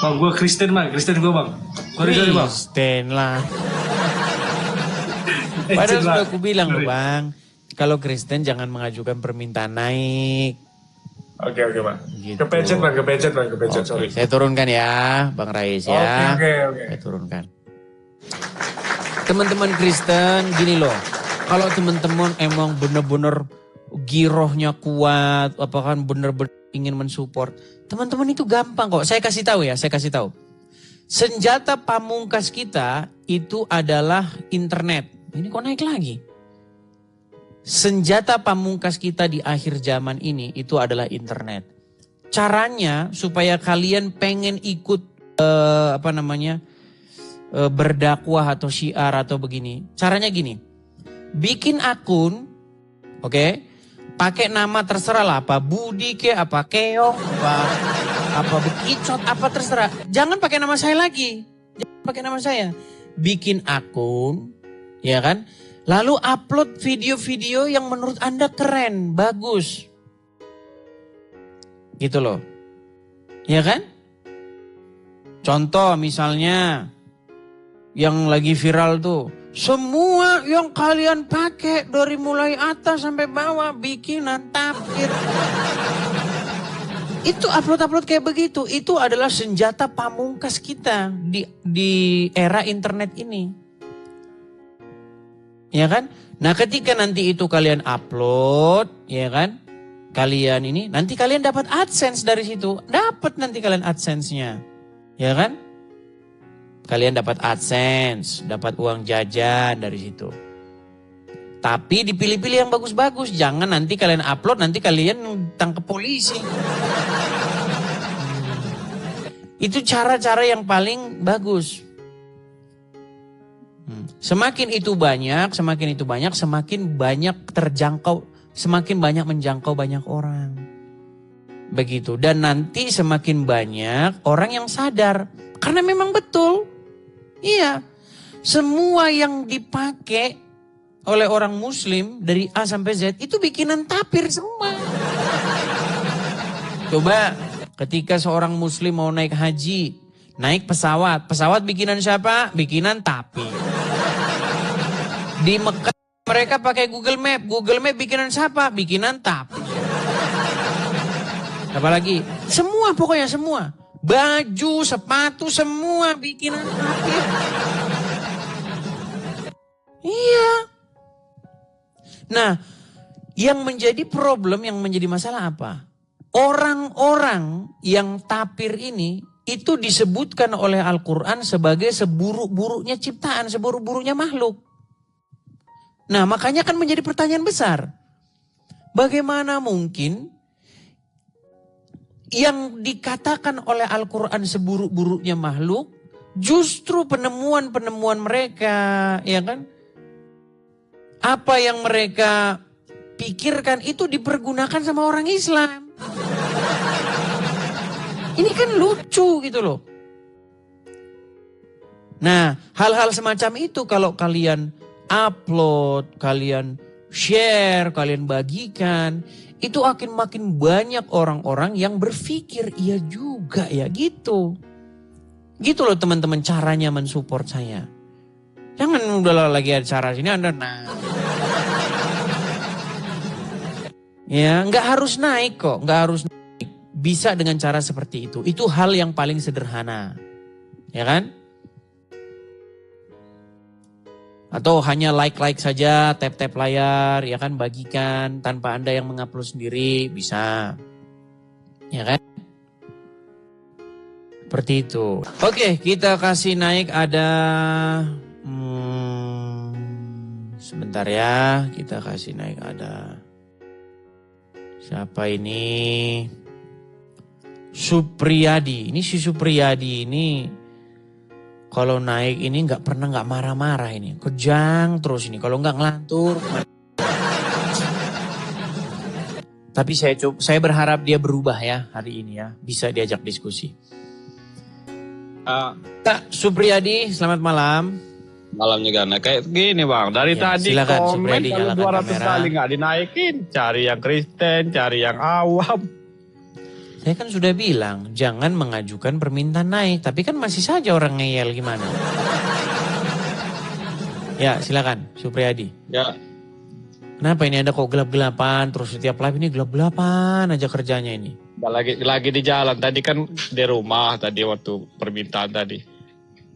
Bang, gue Kristen Bang. Kristen gue Bang. Sorry Bang. Kristen lah. Padahal sudah aku bilang loh Bang. Kalau Kristen jangan mengajukan permintaan naik. Oke Bang. Gitu. Kepecet Bang. Sorry. Saya turunkan ya Bang Rais ya. Oke. Saya turunkan. Teman-teman Kristen gini loh. Kalau teman-teman emang bener-bener girohnya kuat, apa kan bener-bener ingin mensupport, teman-teman itu gampang kok. Saya kasih tahu. Senjata pamungkas kita itu adalah internet. Ini kok naik lagi? Senjata pamungkas kita di akhir zaman ini itu adalah internet. Caranya supaya kalian pengen ikut berdakwah atau syiar atau begini. Caranya gini. Bikin akun, oke? Pakai nama terserah lah, apa Budi ke, apa Keong, apa Bekicot, apa terserah. Jangan pakai nama saya lagi. Jangan pakai nama saya. Bikin akun, ya kan? Lalu upload video-video yang menurut Anda keren, bagus. Gitu loh. Ya kan? Contoh misalnya yang lagi viral tuh. Semua yang kalian pakai dari mulai atas sampai bawah bikinan tafsir. Itu upload-upload kayak begitu, itu adalah senjata pamungkas kita di era internet ini. Ya kan? Nah, ketika nanti itu kalian upload, ya kan? Kalian ini, nanti kalian dapat AdSense dari situ. Dapat nanti kalian AdSense-nya. Ya kan? Kalian dapat AdSense, dapat uang jajan dari situ. Tapi dipilih-pilih yang bagus-bagus. Jangan nanti kalian upload, nanti kalian tangkap polisi. Itu cara-cara yang paling bagus. Semakin itu banyak, semakin banyak terjangkau, semakin banyak menjangkau banyak orang. Begitu. Dan nanti semakin banyak orang yang sadar. Karena memang betul. Iya. Semua yang dipakai oleh orang muslim dari A sampai Z itu bikinan tapir semua. Coba ketika seorang muslim mau naik haji, naik pesawat. Pesawat bikinan siapa? Bikinan tapir. Di Mekah mereka pakai Google Map. Google Map bikinan siapa? Bikinan tapir. Apalagi? Semua pokoknya semua. Baju, sepatu, semua bikinan tapir. Iya. Nah, yang menjadi problem, yang menjadi masalah apa? Orang-orang yang tapir ini itu disebutkan oleh Al-Quran sebagai seburuk-buruknya ciptaan, seburuk-buruknya makhluk. Nah, makanya kan menjadi pertanyaan besar. Bagaimana mungkin yang dikatakan oleh Al-Quran seburuk-buruknya makhluk, justru penemuan-penemuan mereka, ya kan? Apa yang mereka pikirkan itu dipergunakan sama orang Islam. Ini kan lucu gitu loh. Nah, hal-hal semacam itu kalau kalian upload, kalian share, kalian bagikan, itu akan makin banyak orang-orang yang berpikir, iya juga ya gitu. Gitu loh teman-teman caranya mensupport saya. Jangan udah lagi acara sini Anda ya, nggak harus naik kok, nggak harus naik. Bisa dengan cara seperti itu. Itu hal yang paling sederhana. Ya kan? Atau hanya like saja, tap layar, ya kan, bagikan tanpa Anda yang mengupload sendiri, bisa. Ya kan? Seperti itu. Oke, kita kasih naik ada sebentar ya, kita kasih naik ada siapa ini? Supriyadi. Ini si Supriyadi ini kalau naik ini nggak marah-marah ini, kejang terus ini. Kalau nggak ngelantur. Tapi saya berharap dia berubah ya hari ini ya, bisa diajak diskusi. Kak Supriyadi, selamat malam. Malam juga. Nah kayak gini bang, dari Ya, tadi silakan, komen Supriyadi, kalau nyalakan 200 kamera. kali nggak dinaikin, cari yang Kristen, cari yang awam. Saya kan sudah bilang, jangan mengajukan permintaan naik. Tapi kan masih saja orang ngeyel gimana. Ya silakan Supriyadi. Ya. Kenapa ini Anda kok gelap-gelapan, terus setiap live ini gelap-gelapan aja kerjanya ini. Lagi di jalan, tadi kan di rumah tadi waktu permintaan tadi.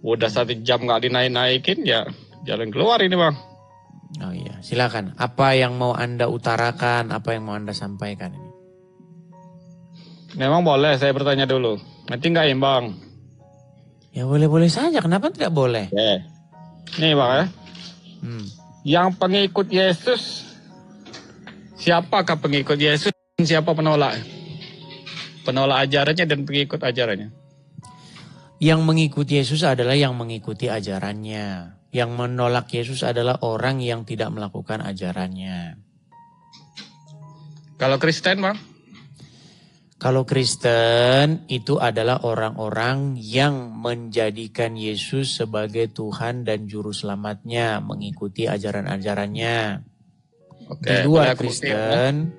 Udah 1 jam nggak dinaik-naikin ya jalan keluar ini bang. Oh iya, silakan. Apa yang mau Anda utarakan, apa yang mau Anda sampaikan ini? Memang boleh saya bertanya dulu, nanti nggak imbang. Ya boleh-boleh saja, kenapa tidak boleh? Nih bang ya, yang pengikut Yesus, siapakah pengikut Yesus, siapa penolak? Penolak ajarannya dan pengikut ajarannya. Yang mengikuti Yesus adalah yang mengikuti ajarannya. Yang menolak Yesus adalah orang yang tidak melakukan ajarannya. Kalau Kristen bang? Kalau Kristen itu adalah orang-orang yang menjadikan Yesus sebagai Tuhan dan Juru Selamatnya. Mengikuti ajaran-ajarannya. Di luar Kristen,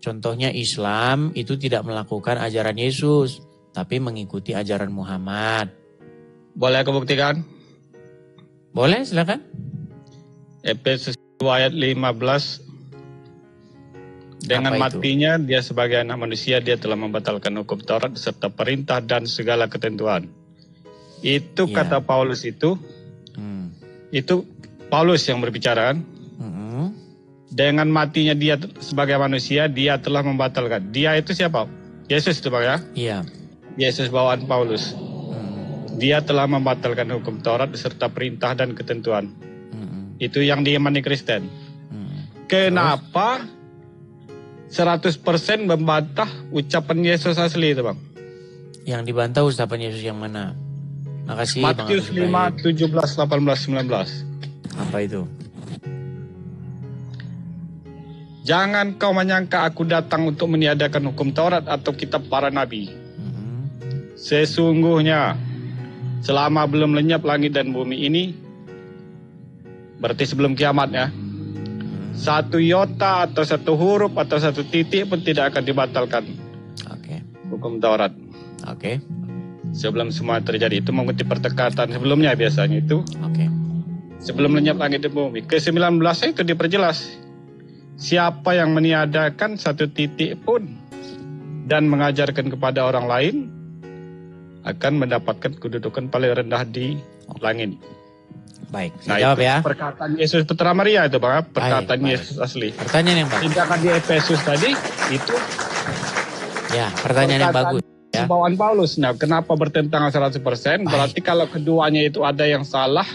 contohnya Islam itu tidak melakukan ajaran Yesus. Tapi mengikuti ajaran Muhammad. Boleh aku buktikan? Boleh, silakan. Efesus 2 ayat 15. Dengan Apa itu? matinya dia sebagai anak manusia, dia telah membatalkan hukum Taurat serta perintah dan segala ketentuan. Itu Iya. kata Paulus itu Paulus yang berbicara kan. Dengan matinya dia sebagai manusia, dia telah membatalkan. Dia itu siapa? Yesus itu Bang ya? Iya. Yesus bawaan Paulus. Dia telah membatalkan hukum Taurat serta perintah dan ketentuan. Itu yang diimani Kristen. Kenapa 100% membantah ucapan Yesus asli itu Bang? Yang dibantah ucapan Yesus yang mana? Makasih Bang Matius Abdul 5, Baik. 17, 18, 19. Apa itu? Jangan kau menyangka aku datang untuk meniadakan hukum Taurat atau kitab para nabi. Sesungguhnya selama belum lenyap langit dan bumi ini, berarti sebelum kiamat ya, satu iota atau satu huruf atau satu titik pun tidak akan dibatalkan. Hukum Taurat. Sebelum semua terjadi, itu mengutip pertekatan sebelumnya biasanya itu. Sebelum lenyap langit dan bumi. Ke-19 itu diperjelas. Siapa yang meniadakan satu titik pun dan mengajarkan kepada orang lain akan mendapatkan kedudukan paling rendah di langit. Baik, Nah, saya jawab itu ya. perkataan Yesus Putra Maria itu Bang, perkataan Baik. Yesus asli. Pertanyaan yang bagus. Tindakan di Efesus tadi itu Ya, pertanyaan yang bagus. Ya. bawaan Paulus. Nah, kenapa bertentangan 100%? Berarti kalau keduanya itu ada yang salah,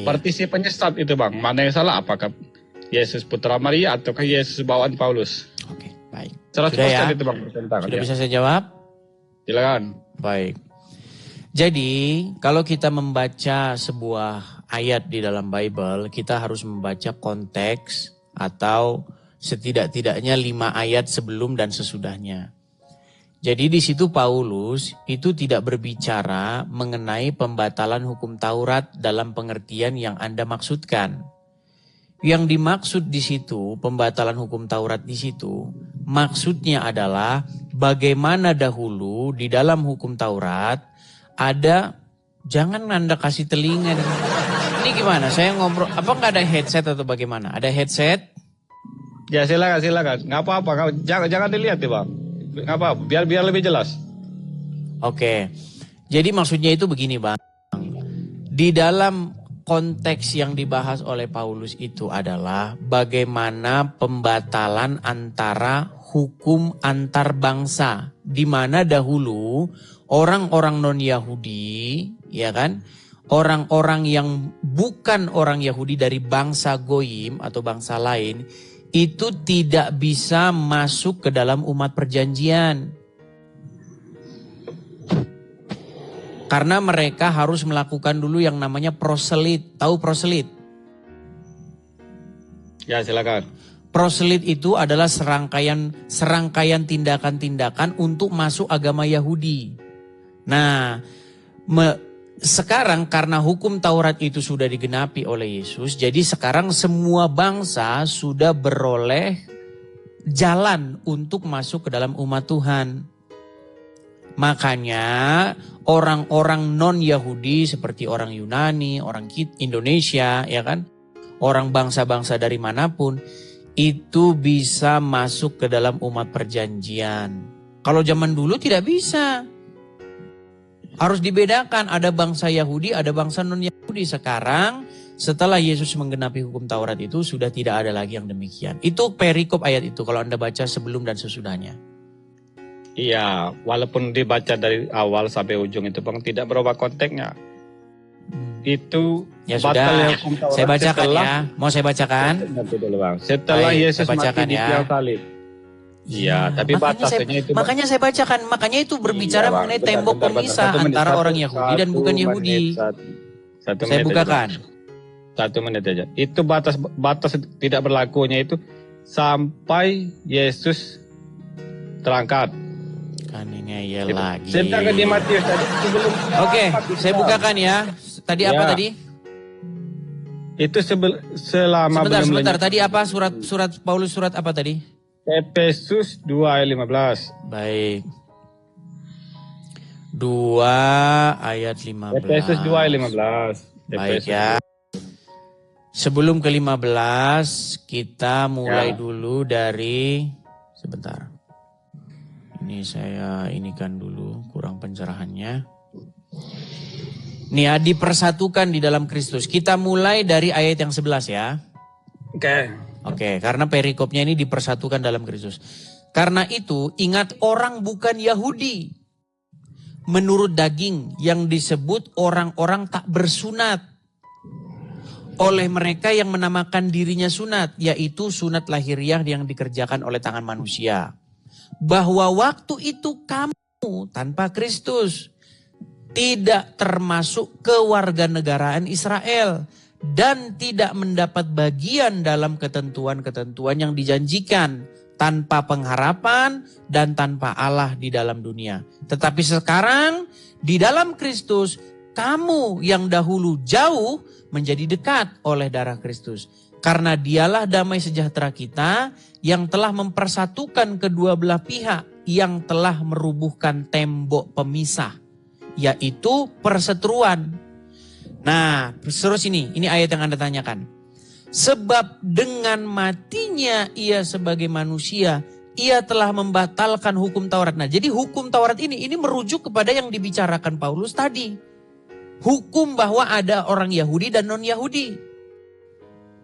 berarti si penyesat itu Bang. Mana yang salah? Apakah Yesus Putra Maria ataukah Yesus bawaan Paulus? Baik. 100% Sudah ya? itu Bang bertentangan. Sudah ya. bisa saya jawab? Silakan. Baik. Jadi, kalau kita membaca sebuah ayat di dalam Bible, kita harus membaca konteks atau setidak-tidaknya 5 ayat sebelum dan sesudahnya. Jadi di situ Paulus itu tidak berbicara mengenai pembatalan hukum Taurat dalam pengertian yang Anda maksudkan. Yang dimaksud di situ, pembatalan hukum Taurat di situ, maksudnya adalah bagaimana dahulu di dalam hukum Taurat ada, jangan Anda kasih telinga. Ini gimana? Saya ngobrol, apa nggak ada headset atau bagaimana? Ada headset? Ya silakan. Nggak apa-apa. Jangan dilihat ya Bang. Nggak apa-apa. Biar lebih jelas. Oke. Jadi maksudnya itu begini Bang. Di dalam konteks yang dibahas oleh Paulus itu adalah bagaimana pembatalan antara hukum antar bangsa. Di mana dahulu orang-orang non-Yahudi, ya kan? Orang-orang yang bukan orang Yahudi dari bangsa Goyim atau bangsa lain, itu tidak bisa masuk ke dalam umat perjanjian. Karena mereka harus melakukan dulu yang namanya proselit. Tahu proselit? Ya silakan. Proselit itu adalah serangkaian tindakan-tindakan untuk masuk agama Yahudi. Nah, sekarang karena hukum Taurat itu sudah digenapi oleh Yesus, jadi sekarang semua bangsa sudah beroleh jalan untuk masuk ke dalam umat Tuhan. Makanya orang-orang non-Yahudi seperti orang Yunani, orang Indonesia, ya kan, orang bangsa-bangsa dari manapun itu bisa masuk ke dalam umat perjanjian. Kalau zaman dulu tidak bisa. Harus dibedakan, ada bangsa Yahudi, ada bangsa non-Yahudi. Sekarang setelah Yesus menggenapi hukum Taurat itu sudah tidak ada lagi yang demikian. Itu perikop ayat itu kalau Anda baca sebelum dan sesudahnya. Iya, walaupun dibaca dari awal sampai ujung itu Bang tidak berubah konteksnya. Itu Ya batalnya sudah, hukum Taurat saya bacakan setelah, ya. Mau saya bacakan? Nanti dulu Bang. Setelah Baik, Yesus saya bacakan mati di ya. tiang salib. Iya, tapi batasnya itu Bang. Makanya saya bacakan, makanya itu berbicara Iya, Bang. mengenai Bentar, tembok bentar, bentar. pemisah Satu menit, antara satu- orang Yahudi dan bukan satu Yahudi. menit, satu Saya menit aja, bukakan. Bang. 1 menit aja. Itu batas tidak berlakunya itu sampai Yesus terangkat. Kan ini ya lagi. Sedangkan di Matius tadi sebelum Oke, saya bukakan ya. Tadi apa Ya. tadi? Itu selama Sebentar, belum sebentar. lenyap. Tadi apa surat Paulus surat apa tadi? Efesus 2 ayat 15. Baik. 2 ayat 15. Efesus 2 ayat 15. Baik Efesus ya. Sebelum ke-15 kita mulai dulu dari sebentar. Ini saya inikan dulu kurang pencerahannya. Nih ya, dipersatukan di dalam Kristus. Kita mulai dari ayat yang 11 ya. Oke, karena perikopnya ini dipersatukan dalam Kristus. Karena itu ingat orang bukan Yahudi menurut daging yang disebut orang-orang tak bersunat oleh mereka yang menamakan dirinya sunat, yaitu sunat lahiriah yang dikerjakan oleh tangan manusia. Bahwa waktu itu kamu tanpa Kristus tidak termasuk kewarganegaraan Israel dan tidak mendapat bagian dalam ketentuan-ketentuan yang dijanjikan, tanpa pengharapan dan tanpa Allah di dalam dunia. Tetapi sekarang di dalam Kristus kamu yang dahulu jauh menjadi dekat oleh darah Kristus. Karena dialah damai sejahtera kita yang telah mempersatukan kedua belah pihak, yang telah merubuhkan tembok pemisah, yaitu perseteruan. Nah, terus ini ayat yang Anda tanyakan. Sebab dengan matinya ia sebagai manusia, ia telah membatalkan hukum Taurat. Nah, jadi hukum Taurat ini merujuk kepada yang dibicarakan Paulus tadi. Hukum bahwa ada orang Yahudi dan non-Yahudi.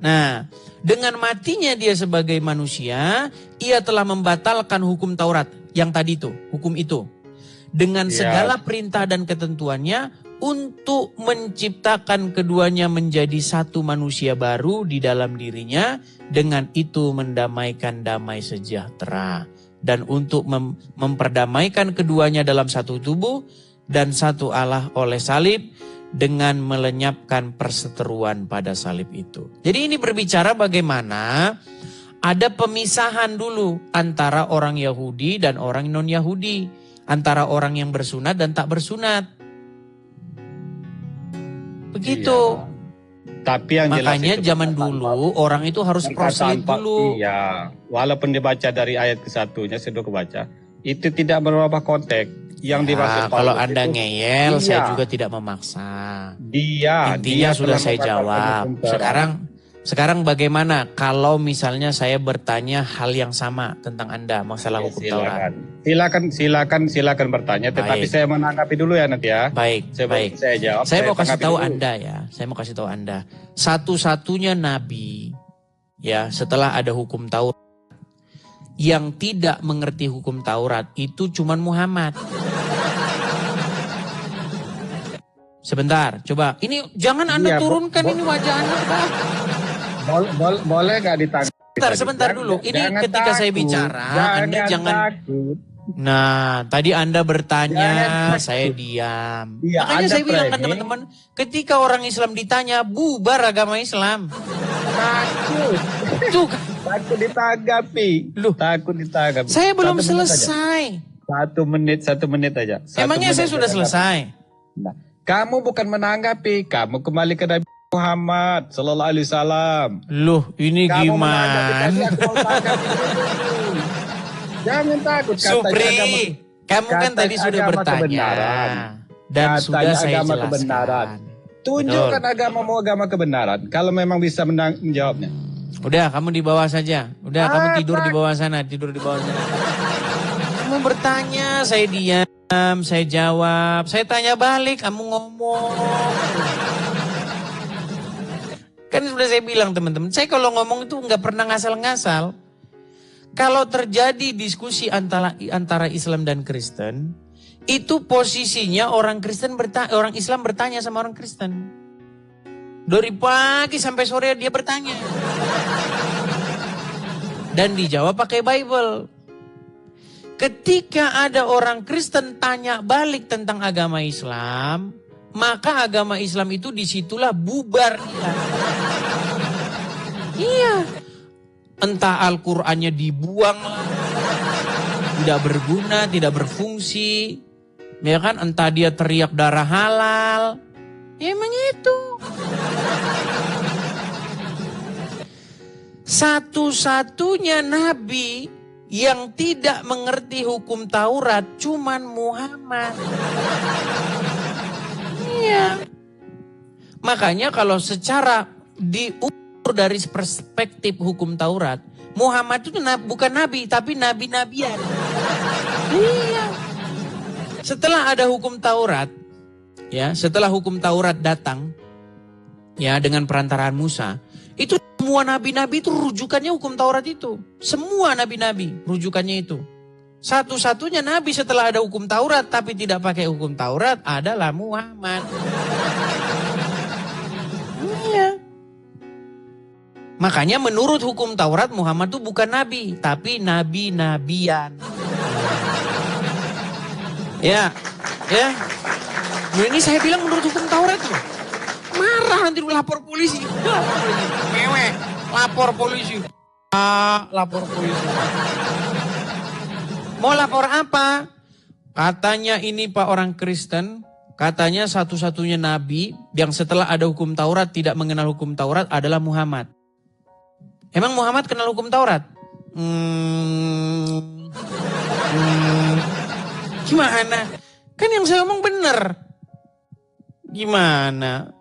Nah, dengan matinya dia sebagai manusia, ia telah membatalkan hukum Taurat. Yang tadi itu, hukum itu. Dengan segala perintah dan ketentuannya untuk menciptakan keduanya menjadi satu manusia baru di dalam dirinya. Dengan itu mendamaikan damai sejahtera. Dan untuk memperdamaikan keduanya dalam satu tubuh dan satu Allah oleh salib, dengan melenyapkan perseteruan pada salib itu. Jadi ini berbicara bagaimana ada pemisahan dulu antara orang Yahudi dan orang non-Yahudi, antara orang yang bersunat dan tak bersunat. Begitu. Tapi yang makanya jelas zaman dulu orang itu harus proselyit dulu. Iya, walaupun dibaca dari ayat ke-1-nya, saya sudah kebaca, itu tidak berubah konteks. Yang dimaksud kalau Anda ngeyel, saya juga tidak memaksa. Intinya sudah saya jawab. Sekarang bagaimana kalau misalnya saya bertanya hal yang sama tentang Anda, masalah hukum Taurat? Silakan bertanya, tetapi saya menanggapi dulu ya nanti ya. Baik. Saya jawab. Saya mau kasih tahu Anda ya. Saya mau kasih tahu Anda. Satu-satunya nabi ya setelah ada hukum Taurat yang tidak mengerti hukum Taurat itu cuman Muhammad. Sebentar, coba. Ini jangan Anda turunkan ini wajah Anda. Boleh nggak ditanggapi? Sebentar dulu. Ini ketika saya bicara, Anda jangan. Nah, tadi Anda bertanya, saya diam. Makanya saya bilang kan teman-teman, ketika orang Islam ditanya, bubar agama Islam. Takut ditanggapi. Takut ditanggapi. Saya belum selesai. 1 menit aja. Emangnya saya sudah selesai? Nah, kamu bukan menanggapi, kamu kembali ke Nabi Muhammad Sallallahu Alaihi Wasallam. Loh, ini kamu gimana? Jangan takut. Supri, kamu kan tadi sudah bertanya dan sudah saya jelaskan. Kebenaran. Tunjukkan agama kebenaran. Kalau memang bisa menjawabnya. Udah, kamu di bawah saja. Udah, kamu tidur di bawah sana. Kamu bertanya, saya diam, saya jawab. Saya tanya balik, kamu ngomong. Kan sudah saya bilang teman-teman, saya kalau ngomong itu nggak pernah ngasal-ngasal. Kalau terjadi diskusi antara Islam dan Kristen, itu posisinya orang Islam bertanya sama orang Kristen. Dari pagi sampai sore dia bertanya. Dan dijawab pakai Bible. Ketika ada orang Kristen tanya balik tentang agama Islam, maka agama Islam itu disitulah bubar. Iya. Entah Al-Qur'annya dibuang, tidak berguna, tidak berfungsi. Ya kan, entah dia teriak darah halal. Ya emang itu. Satu-satunya nabi yang tidak mengerti hukum Taurat cuman Muhammad. Iya. Makanya kalau secara dari perspektif hukum Taurat, Muhammad itu bukan nabi, tapi nabi-nabian. Iya. Setelah ada hukum Taurat, ya, setelah hukum Taurat datang, ya, dengan perantaraan Musa, itu semua nabi-nabi itu rujukannya hukum Taurat itu. Semua nabi-nabi rujukannya itu. Satu-satunya nabi setelah ada hukum Taurat tapi tidak pakai hukum Taurat adalah Muhammad. Iya. Makanya menurut hukum Taurat Muhammad itu bukan nabi, tapi nabi-nabian. Ya, ya. Nah, ini saya bilang menurut hukum Taurat loh. Marah nanti lapor polisi. Mewek, lapor polisi. Lapor polisi. Mau lapor apa? Katanya ini Pak orang Kristen, katanya satu-satunya nabi yang setelah ada hukum Taurat tidak mengenal hukum Taurat adalah Muhammad. Emang Muhammad kenal hukum Taurat? Gimana? Kan yang saya ngomong benar. Gimana?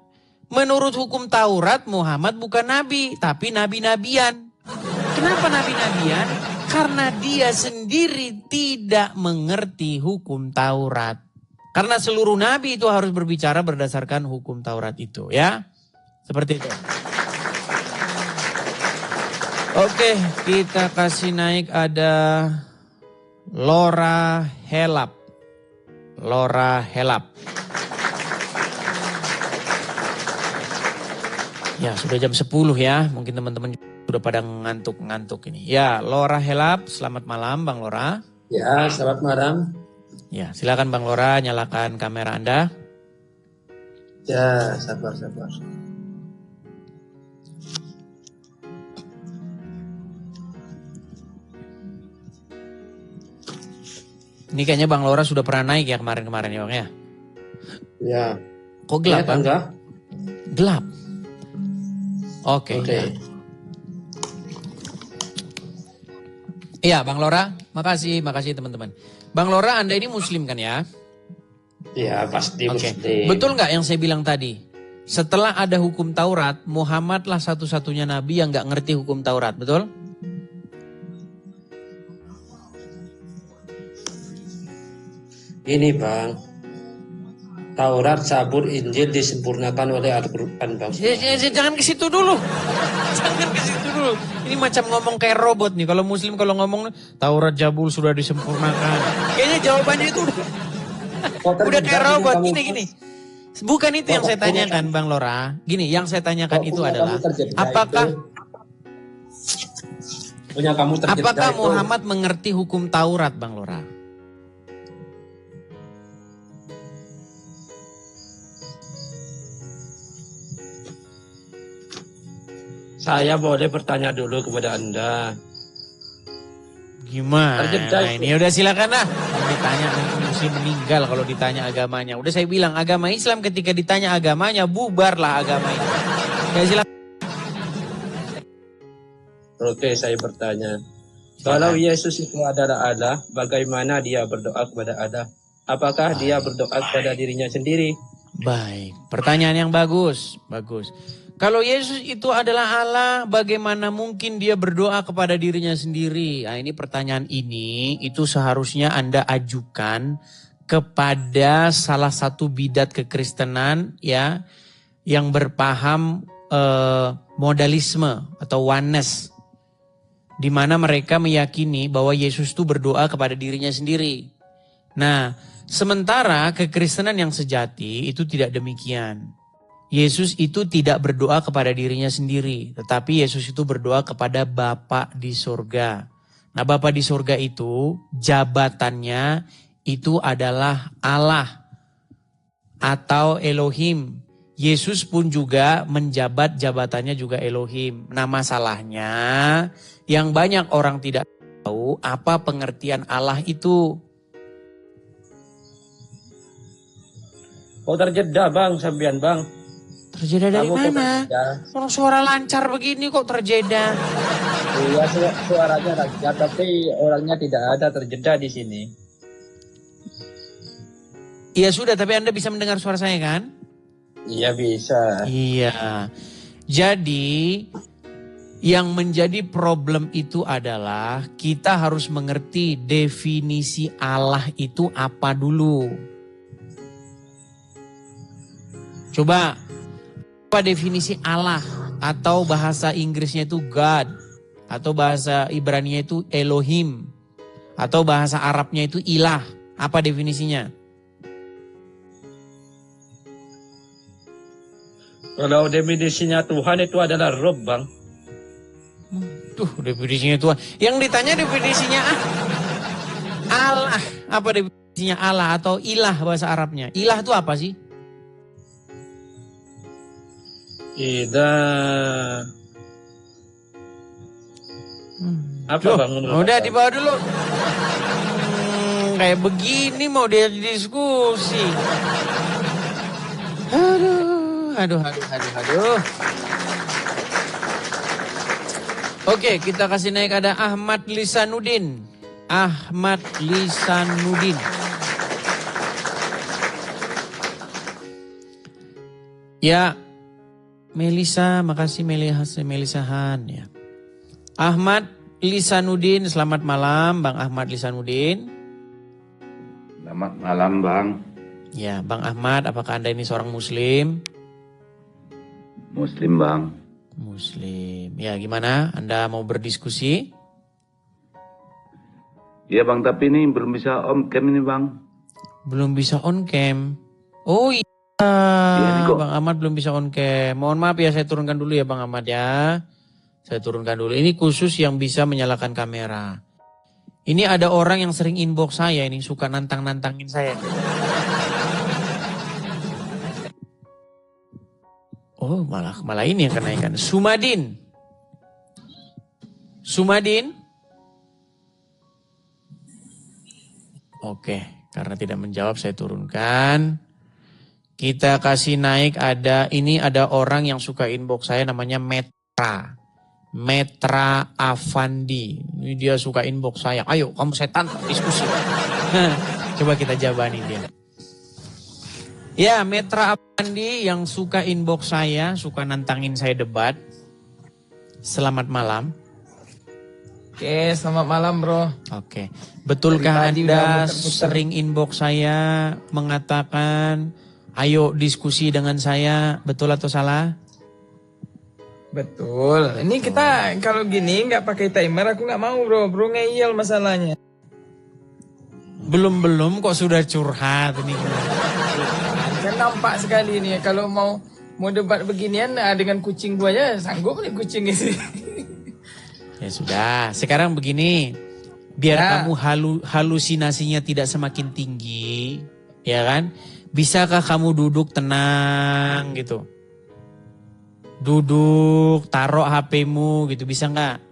Menurut hukum Taurat Muhammad bukan nabi, tapi nabi-nabian. Kenapa nabi-nabian? Karena dia sendiri tidak mengerti hukum Taurat. Karena seluruh nabi itu harus berbicara berdasarkan hukum Taurat itu, ya. Seperti itu. Oke, kita kasih naik ada Laura Helap. Laura Helap. Ya, sudah jam 10 ya. Mungkin teman-teman sudah pada ngantuk-ngantuk ini. Ya, Laura Helap, selamat malam Bang Laura. Ya, selamat malam. Ya, silakan Bang Laura, nyalakan kamera Anda. Ya, sabar. Ini kayaknya Bang Laura sudah pernah naik ya kemarin-kemarin ya Bang ya? Ya. Kok gelap Bang? Gelap. Oke. Iya Bang Laura, makasih teman-teman. Bang Laura, Anda ini Muslim kan ya? Iya pasti Muslim. Betul nggak yang saya bilang tadi? Setelah ada hukum Taurat, Muhammadlah satu-satunya nabi yang nggak ngerti hukum Taurat, betul? Ini Bang, Taurat, Zabur, Injil disempurnakan oleh Al-Quran Bang. Jangan ke situ dulu. Jangan ke situ dulu. Ini macam ngomong kayak robot nih. Kalau Muslim kalau ngomong Taurat, Zabur sudah disempurnakan. Kayaknya jawabannya itu udah kayak robot. Gini. Bukan itu yang saya tanyakan Bang Laura. Gini, yang saya tanyakan itu adalah apakah Muhammad mengerti hukum Taurat Bang Laura? Saya boleh bertanya dulu kepada Anda. Gimana? Nah, ini udah silakan lah. Ditanya nanti mesti meninggal kalau ditanya agamanya. Udah saya bilang agama Islam ketika ditanya agamanya bubarlah agama itu. Ya silakan. Oke, saya bertanya. Kalau Yesus itu adalah Allah, bagaimana dia berdoa kepada Allah? Apakah dia berdoa kepada dirinya sendiri? Baik, pertanyaan yang bagus. Kalau Yesus itu adalah Allah, bagaimana mungkin dia berdoa kepada dirinya sendiri? Nah, ini pertanyaan ini itu seharusnya Anda ajukan kepada salah satu bidat kekristenan ya yang berpaham modalisme atau oneness, di mana mereka meyakini bahwa Yesus itu berdoa kepada dirinya sendiri. Nah, sementara kekristenan yang sejati itu tidak demikian. Yesus itu tidak berdoa kepada dirinya sendiri, tetapi Yesus itu berdoa kepada Bapa di surga. Nah, Bapa di surga itu jabatannya itu adalah Allah atau Elohim. Yesus pun juga menjabat jabatannya juga Elohim. Nah, masalahnya yang banyak orang tidak tahu apa pengertian Allah itu. Oh, terjeda Bang, sampean Bang. Terjeda dari mana? Orang suara lancar begini kok terjeda? Iya, suaranya lancar, tapi orangnya tidak ada, terjeda di sini. Iya sudah, tapi Anda bisa mendengar suara saya kan? Iya bisa. Iya. Jadi Yang menjadi problem itu adalah kita harus mengerti definisi Allah itu apa dulu. Coba, apa definisi Allah? Atau bahasa Inggrisnya itu God. Atau bahasa Ibraninya itu Elohim. Atau bahasa Arabnya itu ilah. Apa definisinya? Kalau definisinya Tuhan itu adalah Rob, Bang. Tuh, definisinya Tuhan. Yang ditanya definisinya Allah. Apa definisinya Allah atau ilah bahasa Arabnya? Ilah itu apa sih? Apa Bang? Udah dibawa dulu. Kayak begini mau dia diskusi. Aduh. Oke, kita kasih naik ada Ahmad Lisanuddin. Ya, Melisa, makasih Melisahan ya. Ahmad Lisanuddin, selamat malam Bang Ahmad Lisanuddin. Selamat malam Bang. Ya, Bang Ahmad, apakah Anda ini seorang Muslim? Muslim Bang. Muslim. Ya, gimana? Anda mau berdiskusi? Iya Bang, tapi ini belum bisa on cam ini Bang. Belum bisa on cam. Oh iya, Bang Ahmad belum bisa on cam. Mohon maaf ya, saya turunkan dulu ya Bang Ahmad ya. Saya turunkan dulu. Ini khusus yang bisa menyalakan kamera. Ini ada orang yang sering inbox saya ini, suka nantang-nantangin saya. Oh, malah ini yang kenaikan. Sumadin. Oke, karena tidak menjawab saya turunkan. Kita kasih naik ini ada orang yang suka inbox saya namanya Metra Afandi. Ini dia suka inbox saya. Ayo kamu setan diskusi. Coba kita jawabin dia. Ya, Metra Afandi yang suka inbox saya, suka nantangin saya debat. Selamat malam. Oke, selamat malam bro. Oke, betulkah Anda sering inbox saya mengatakan, ayo diskusi dengan saya, betul atau salah? Betul. Ini kita kalau gini nggak pakai timer, aku nggak mau bro ngeyel masalahnya. Belum kok sudah curhat ini. Kan nampak sekali nih kalau mau debat beginian dengan kucing gua aja sanggup nih kucing ini. Ya sudah, sekarang begini, biar kamu halusinasinya tidak semakin tinggi, ya kan? Bisakah kamu duduk tenang gitu? Duduk, taruh HP-mu gitu, bisa nggak?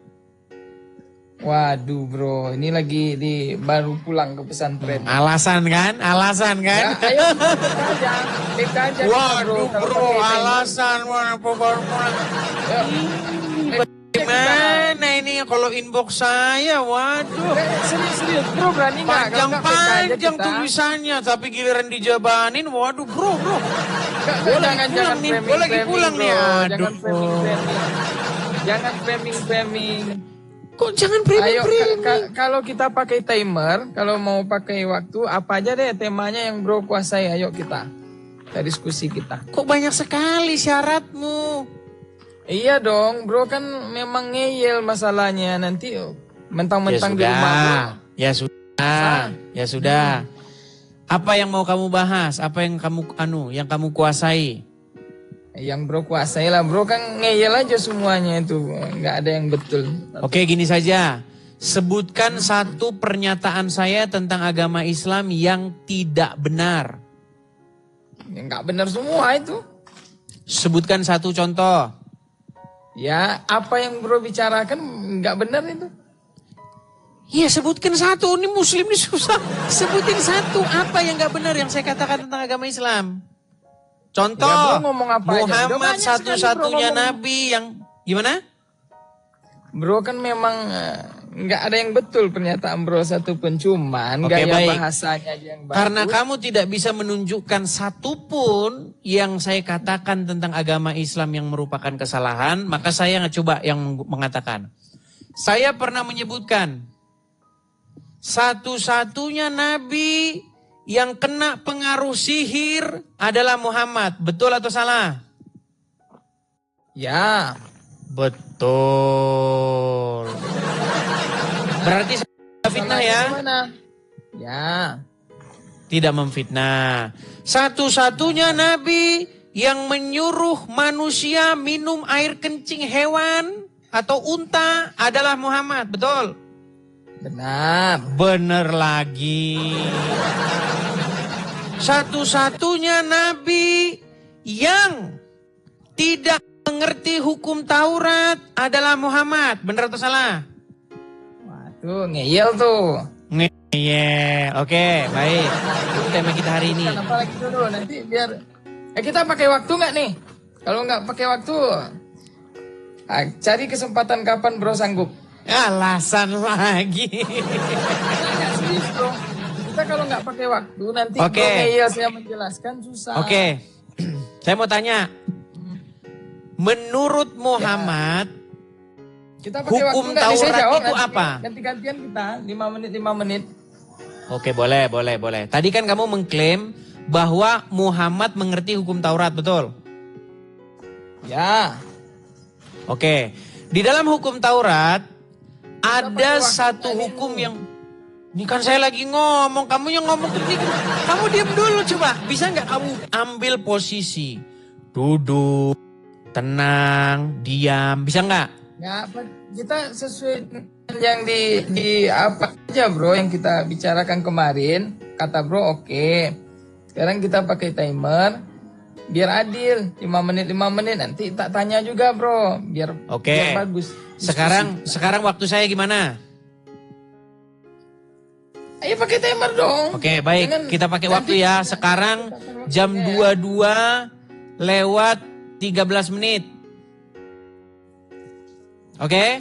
Waduh bro, ini lagi baru pulang ke pesantren. Alasan kan? Ya, ayo kita aja. Waduh bro, alasan mana baru pulang? Gimana ini kalau inbox saya? Waduh. Serius bro, berani nggak? Panjang tulisannya, tapi giliran dijabanin, waduh bro. Jangan pulang nih. Aduh. Jangan framing. Kok jangan framing? Kalau kita pakai timer, kalau mau pakai waktu, apa aja deh temanya yang bro kuasai, ayo kita diskusi kita. Kok banyak sekali syaratmu? Iya dong, bro kan memang ngeyel masalahnya, nanti mentang-mentang di rumah bro. Ya sudah. Apa yang mau kamu bahas? Apa yang kamu kuasai? Yang bro kuasai lah, bro kan ngeyel aja semuanya itu, nggak ada yang betul. Oke, gini saja. Sebutkan satu pernyataan saya tentang agama Islam yang tidak benar. Nggak benar semua itu. Sebutkan satu contoh. Ya, apa yang bro bicarakan nggak benar itu. Iya, sebutkan satu. Ini Muslim ini susah. Sebutin satu. Apa yang nggak benar yang saya katakan tentang agama Islam? Contoh, ya, bro, ngomong apa Muhammad aja? satu-satunya nabi yang gimana? Bro kan memang nggak ada yang betul pernyataan bro satupun, cuman Oke, gaya baik. bahasanya aja yang bagus. Karena kamu tidak bisa menunjukkan satupun yang saya katakan tentang agama Islam yang merupakan kesalahan, maka saya coba yang mengatakan. Saya pernah menyebutkan satu-satunya nabi yang kena pengaruh sihir adalah Muhammad. Betul atau salah? Ya. Betul. Berarti saya fitnah ya? Gimana? Ya. Tidak memfitnah. Satu-satunya nabi yang menyuruh manusia minum air kencing hewan atau unta adalah Muhammad. Betul? Benar. Benar lagi. Satu-satunya nabi yang tidak mengerti hukum Taurat adalah Muhammad. Benar atau salah? Tuh, ngeyel tuh. Ngeyel. Oke, baik. Itu tema kita hari ini. Apa lagi dulu nanti biar kita pakai waktu nggak nih? Kalau nggak pakai waktu, cari kesempatan kapan bro sanggup. Alasan lagi. Nggak serius bro. Kita kalau nggak pakai waktu nanti Oke. bro ngeyel saya menjelaskan susah. Oke. Saya mau tanya. Menurut Muhammad, Kita pakai hukum waktu nggak nih? Saya Taurat jawab, itu nanti apa? Ganti-gantian kita 5 menit. Oke, boleh. Tadi kan kamu mengklaim bahwa Muhammad mengerti hukum Taurat, betul? Ya. Oke. Di dalam hukum Taurat ada satu hukum yang ini kan saya lagi ngomong, kamu yang ngomong terus. Kamu diam dulu coba. Bisa nggak kamu ambil posisi duduk, tenang, diam, bisa nggak? Ya, kita sesuai yang di apa aja bro yang kita bicarakan kemarin. Kata bro oke. Sekarang kita pakai timer biar adil 5 menit nanti tak tanya juga bro biar bagus. Sekarang waktu saya gimana? Ayo pakai timer dong. Oke, baik. Jangan, kita pakai waktu ya. Sekarang jam 22 lewat 13 menit. Oke?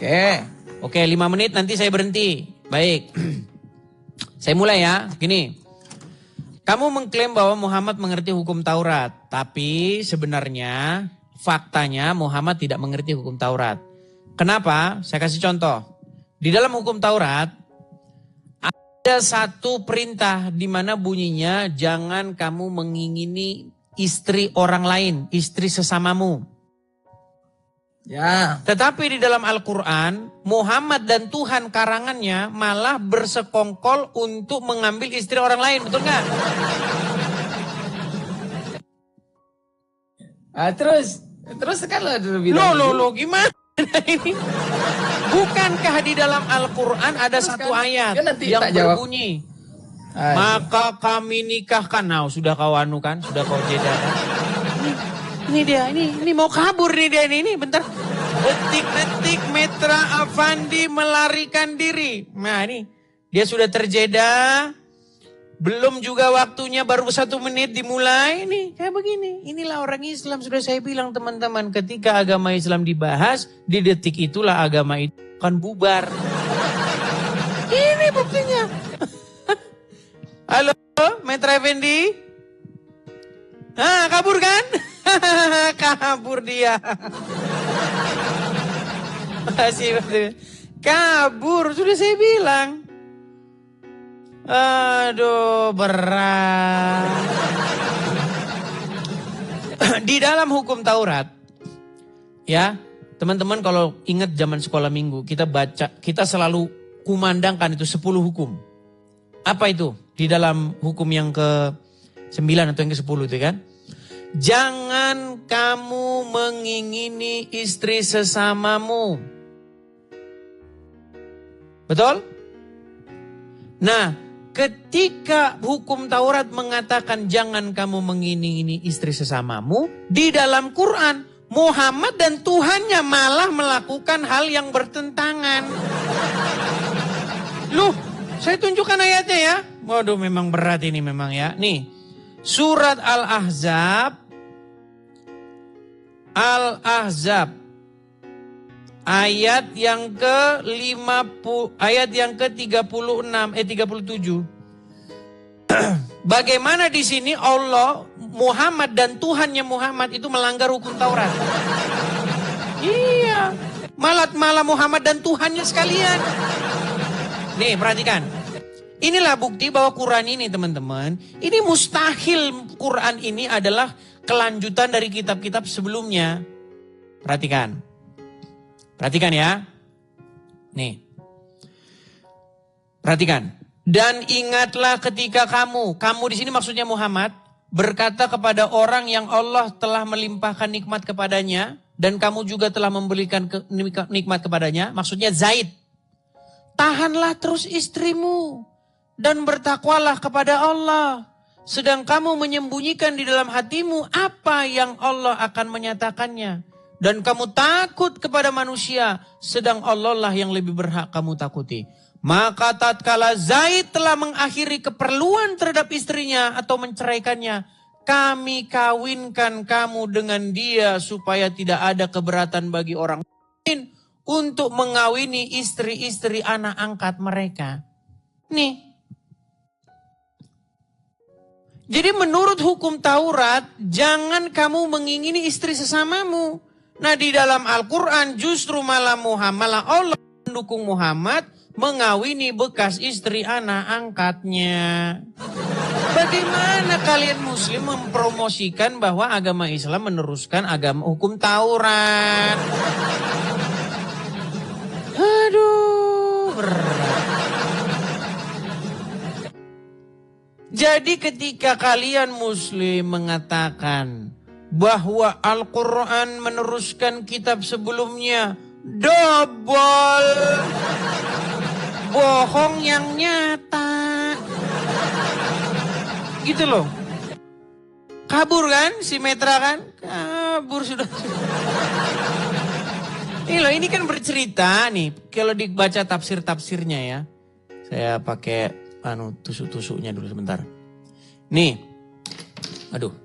Oke, 5 menit nanti saya berhenti. Baik. Saya mulai ya. Gini. Kamu mengklaim bahwa Muhammad mengerti hukum Taurat. Tapi sebenarnya faktanya Muhammad tidak mengerti hukum Taurat. Kenapa? Saya kasih contoh. Di dalam hukum Taurat ada satu perintah di mana bunyinya jangan kamu mengingini istri orang lain, istri sesamamu. Ya. Tetapi di dalam Al-Quran, Muhammad dan Tuhan karangannya malah bersekongkol untuk mengambil istri orang lain, betul nggak? Terus kan lo bilang. Loh, gimana ini? Bukankah di dalam Al-Quran ada satu ayat yang berbunyi, maka kami nikahkan. Nah, sudah kau anu kan, sudah kau jeda kan? Ini dia, ini mau kabur nih dia ini bentar. Detik-detik Metra Avandi melarikan diri. Nah ini, dia sudah terjeda. Belum juga waktunya, baru 1 menit dimulai. Nih, kayak begini. Inilah orang Islam, sudah saya bilang teman-teman. Ketika agama Islam dibahas, di detik itulah agama itu akan bubar. Ini buktinya. Halo, Metra Effendi? Kabur kan? Kabur dia. Masih kabur, sudah saya bilang. Aduh, berat. Di dalam hukum Taurat, ya, teman-teman kalau ingat zaman sekolah minggu, kita baca, kita selalu kumandangkan itu 10 hukum. Apa itu? Di dalam hukum yang ke-9 atau yang ke-10 itu kan? Jangan kamu mengingini istri sesamamu. Betul? Nah, ketika hukum Taurat mengatakan jangan kamu mengingini istri sesamamu, di dalam Quran Muhammad dan Tuhannya malah melakukan hal yang bertentangan. Loh, saya tunjukkan ayatnya ya. Waduh, memang berat ini memang ya. Nih, surat Al-Ahzab ayat yang ke-50, ayat yang ke-37. Bagaimana di sini Allah, Muhammad dan Tuhannya Muhammad itu melanggar hukum Taurat. Iya, malah Muhammad dan Tuhannya sekalian. Nih, perhatikan. Inilah bukti bahwa Quran ini, teman-teman, ini mustahil Quran ini adalah kelanjutan dari kitab-kitab sebelumnya. Perhatikan. Perhatikan ya. Nih. Perhatikan. Dan ingatlah ketika kamu di sini maksudnya Muhammad, berkata kepada orang yang Allah telah melimpahkan nikmat kepadanya, dan kamu juga telah memberikan nikmat kepadanya, maksudnya Zaid. Tahanlah terus istrimu, dan bertakwalah kepada Allah. Sedang kamu menyembunyikan di dalam hatimu apa yang Allah akan menyatakannya. Dan kamu takut kepada manusia, sedang Allah lah yang lebih berhak kamu takuti. Maka tatkala Zaid telah mengakhiri keperluan terhadap istrinya atau menceraikannya, kami kawinkan kamu dengan dia supaya tidak ada keberatan bagi orang lain untuk mengawini istri-istri anak angkat mereka. Nih. Jadi menurut hukum Taurat, jangan kamu mengingini istri sesamamu. Nah, di dalam Al-Quran justru malah Allah mendukung Muhammad mengawini bekas istri anak angkatnya. Bagaimana kalian muslim mempromosikan bahwa agama Islam meneruskan agama hukum Taurat? Aduh, berat. Jadi ketika kalian muslim mengatakan bahwa Al-Quran meneruskan kitab sebelumnya, double. Bohong yang nyata. Gitu loh. Kabur kan si Metra kan? Kabur sudah. Ini loh, ini kan bercerita nih. Kalau dibaca tafsir-tafsirnya ya. Saya pakai tusuk-tusuknya dulu sebentar. Nih. Aduh.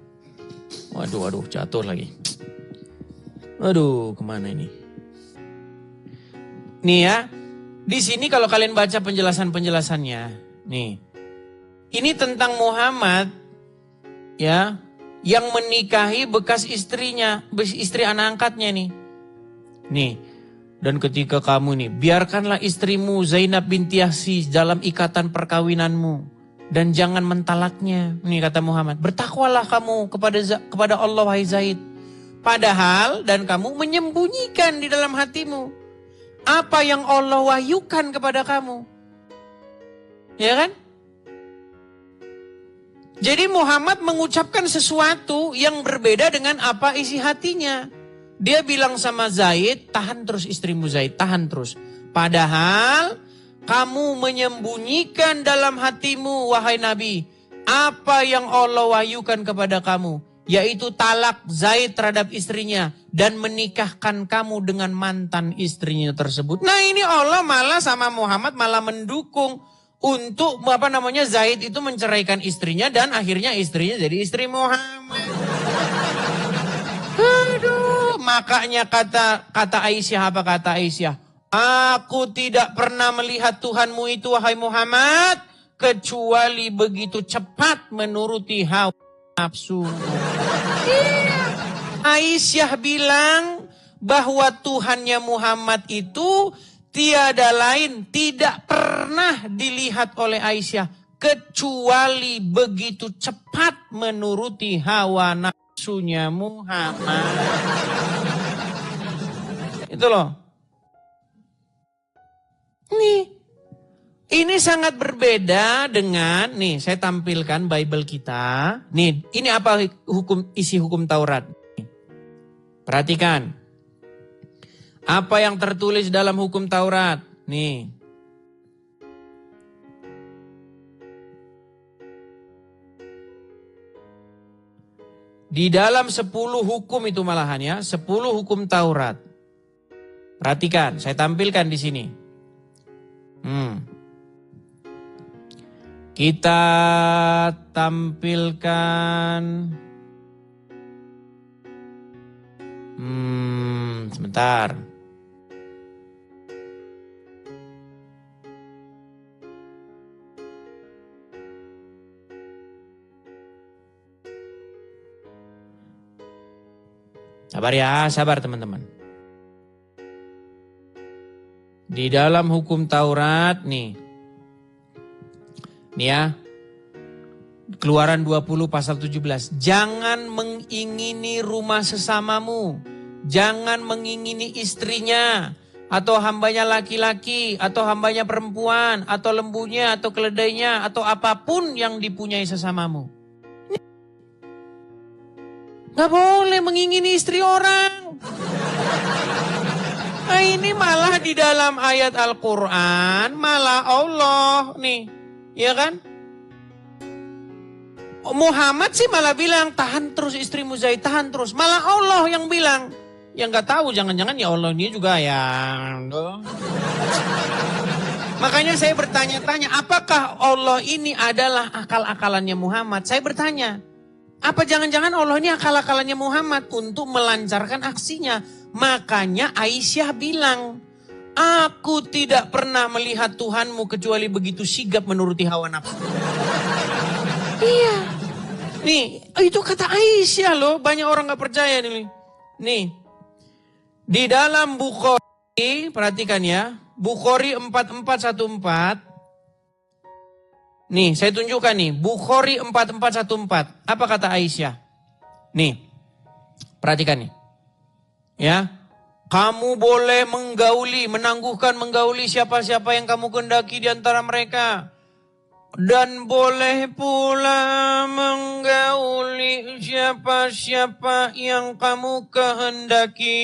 Waduh, jatuh lagi. Aduh, kemana ini? Nih ya. Di sini kalau kalian baca penjelasan-penjelasannya. Nih. Ini tentang Muhammad. Ya. Yang menikahi bekas istrinya. Istri anak angkatnya nih. Nih. Dan ketika kamu nih, biarkanlah istrimu Zainab binti Yahsi dalam ikatan perkawinanmu. Dan jangan mentalaknya. Ini kata Muhammad. Bertakwalah kamu kepada Allah wahai Zaid. Padahal dan kamu menyembunyikan di dalam hatimu apa yang Allah wahyukan kepada kamu. Ya kan? Jadi Muhammad mengucapkan sesuatu yang berbeda dengan apa isi hatinya. Dia bilang sama Zaid, tahan terus istrimu Zaid, tahan terus. Padahal kamu menyembunyikan dalam hatimu, wahai Nabi, apa yang Allah wahyukan kepada kamu, yaitu talak Zaid terhadap istrinya dan menikahkan kamu dengan mantan istrinya tersebut. Nah, ini Allah malah sama Muhammad malah mendukung untuk Zaid itu menceraikan istrinya dan akhirnya istrinya jadi istri Muhammad. Aduh, makanya kata Aisyah, apa kata Aisyah? Aku tidak pernah melihat Tuhanmu itu, wahai Muhammad, kecuali begitu cepat menuruti hawa nafsu. Aisyah bilang bahwa Tuhannya Muhammad itu tiada lain, tidak pernah dilihat oleh Aisyah, kecuali begitu cepat menuruti hawa nafsunya Muhammad. Itu loh. Nih, ini sangat berbeda dengan, nih saya tampilkan Bible kita. Nih, ini apa isi hukum Taurat. Perhatikan. Apa yang tertulis dalam hukum Taurat. Nih. Di dalam 10 hukum itu malahan ya, 10 hukum Taurat. Perhatikan, saya tampilkan di sini. Kita tampilkan. Sebentar. Sabar ya, sabar teman-teman. Di dalam hukum Taurat nih ya, Keluaran 20 pasal 17. Jangan mengingini rumah sesamamu. Jangan mengingini istrinya, atau hambanya laki-laki, atau hambanya perempuan, atau lembunya, atau keledainya, atau apapun yang dipunyai sesamamu. Gak boleh mengingini istri orang. Nah ini malah di dalam ayat Al-Quran, malah Allah nih, ya kan? Muhammad sih malah bilang, tahan terus istrimu Zaid, tahan terus. Malah Allah yang bilang, yang gak tahu jangan-jangan ya Allah ini juga yang... Makanya saya bertanya-tanya, apakah Allah ini adalah akal-akalannya Muhammad? Saya bertanya, apa jangan-jangan Allah ini akal-akalannya Muhammad untuk melancarkan aksinya? Makanya Aisyah bilang, aku tidak pernah melihat Tuhanmu kecuali begitu sigap menuruti hawa nafsu. Iya. Nih, itu kata Aisyah loh, banyak orang gak percaya nih. Nih, di dalam Bukhari, perhatikan ya, Bukhari 4414. Nih, saya tunjukkan nih, Bukhari 4414. Apa kata Aisyah? Nih, perhatikan nih. Ya, kamu boleh menangguhkan menggauli siapa-siapa yang kamu kehendaki di antara mereka. Dan boleh pula menggauli siapa-siapa yang kamu kehendaki.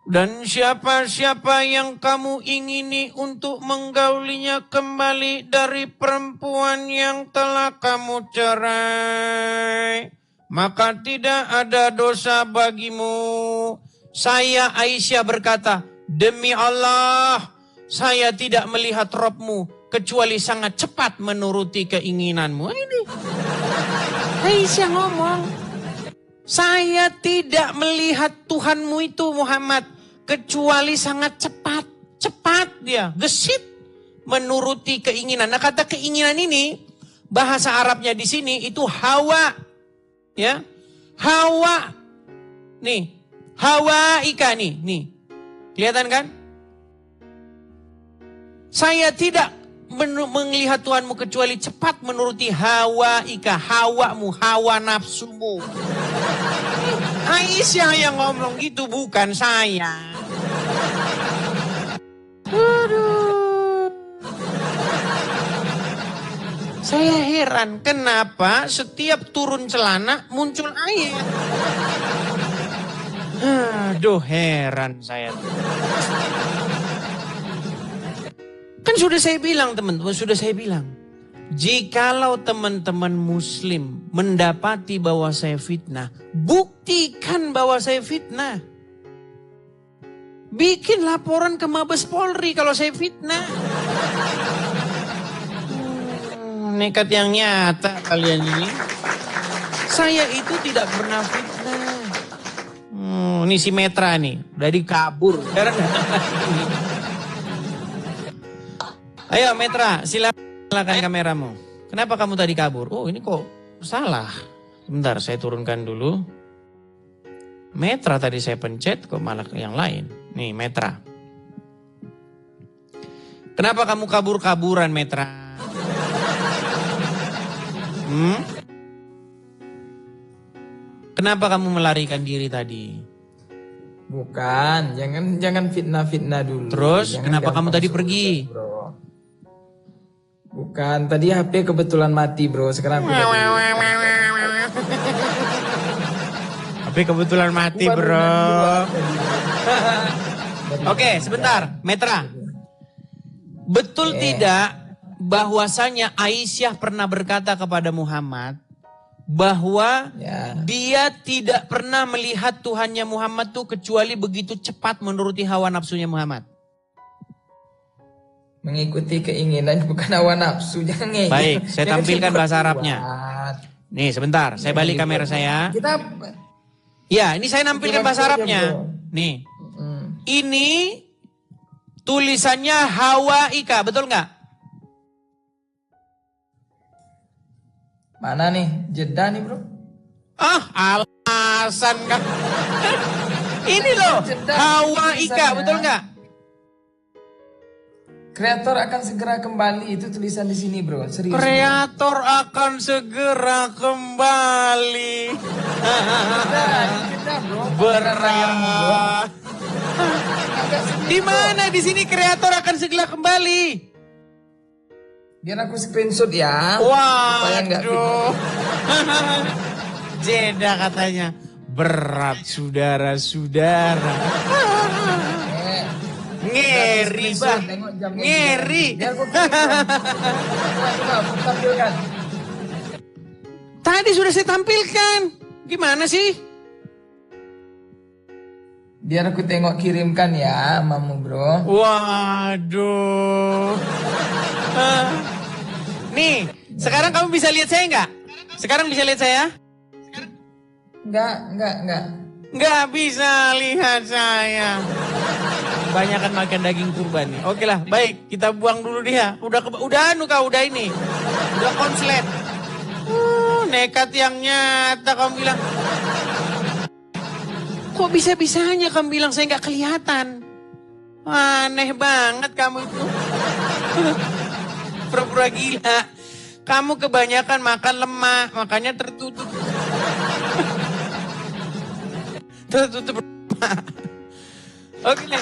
Dan siapa-siapa yang kamu ingini untuk menggaulinya kembali dari perempuan yang telah kamu cerai, maka tidak ada dosa bagimu. Saya Aisyah berkata, demi Allah, saya tidak melihat Robmu kecuali sangat cepat menuruti keinginanmu. Ini Aisyah ngomong, saya tidak melihat Tuhanmu itu Muhammad kecuali sangat cepat dia, gesit menuruti keinginan. Nah kata keinginan ini, bahasa Arabnya di sini itu hawa. Ya, hawa, nih, hawa ika nih, kelihatan kan? Saya tidak melihat Tuhanmu kecuali cepat menuruti hawa ika, hawamu, hawa nafsumu. Aisyah yang ngomong gitu, bukan saya. Aduh. Saya heran kenapa setiap turun celana muncul air. Aduh, heran saya. Kan sudah saya bilang teman-teman, jikalau teman-teman muslim mendapati bahwa saya fitnah, buktikan bahwa saya fitnah. Bikin laporan ke Mabes Polri kalau saya fitnah. Nekat yang nyata kalian ini. Saya itu tidak pernah fitnah. Ini si Metra nih, udah dikabur. Ayo Metra, silakan kameramu. Kenapa kamu tadi kabur? Oh ini kok salah. Bentar saya turunkan dulu. Metra tadi saya pencet kok malah yang lain. Nih Metra. Kenapa kamu kabur-kaburan Metra? Kenapa kamu melarikan diri tadi? Bukan, jangan fitnah-fitnah dulu. Terus kenapa kamu tadi pergi? Bro. Bukan, tadi HP kebetulan mati bro, sekarang aku HP kebetulan mati bro. Oke, sebentar, Metra. Betul tidak bahwasanya Aisyah pernah berkata kepada Muhammad bahwa dia tidak pernah melihat Tuhannya Muhammad tuh kecuali begitu cepat menuruti hawa nafsunya Muhammad. Mengikuti keinginan bukan hawa nafsu, jangan ngeyel. Baik, saya tampilkan bahasa Arabnya. Nih sebentar, saya balik kamera saya. Ya, ini saya nampilkan bahasa Arabnya. Nih, ini tulisannya hawa ika, betul nggak? Mana nih? Jeddah nih bro? Ah, alah. alasan kan. Ini loh, Hawa Ika, betul nggak? Kreator akan segera kembali, itu tulisan di sini bro, serius. Kreator akan segera kembali. Berat. Di mana di sini kreator akan segera kembali? Biar aku screenshot ya. Waduh. Jeda katanya. Berat saudara-saudara. Ngeri bah. Ngeri. Tadi sudah saya tampilkan. Gimana sih? Biar aku tengok kirimkan ya, mamu bro. Waduh. Nih, sekarang kamu bisa lihat saya nggak? Sekarang bisa lihat saya? Enggak. Nggak bisa lihat saya. Kebanyakan makan daging kurban nih. Oke lah, baik. Kita buang dulu dia. Udah ini. Udah konslet. Nekat yang nyata kamu bilang. Kok bisa-bisanya kamu bilang saya nggak kelihatan? Aneh banget kamu itu. Pura-pura gila. Kamu kebanyakan makan lemak, makanya tertutup. Tertutup. Oke.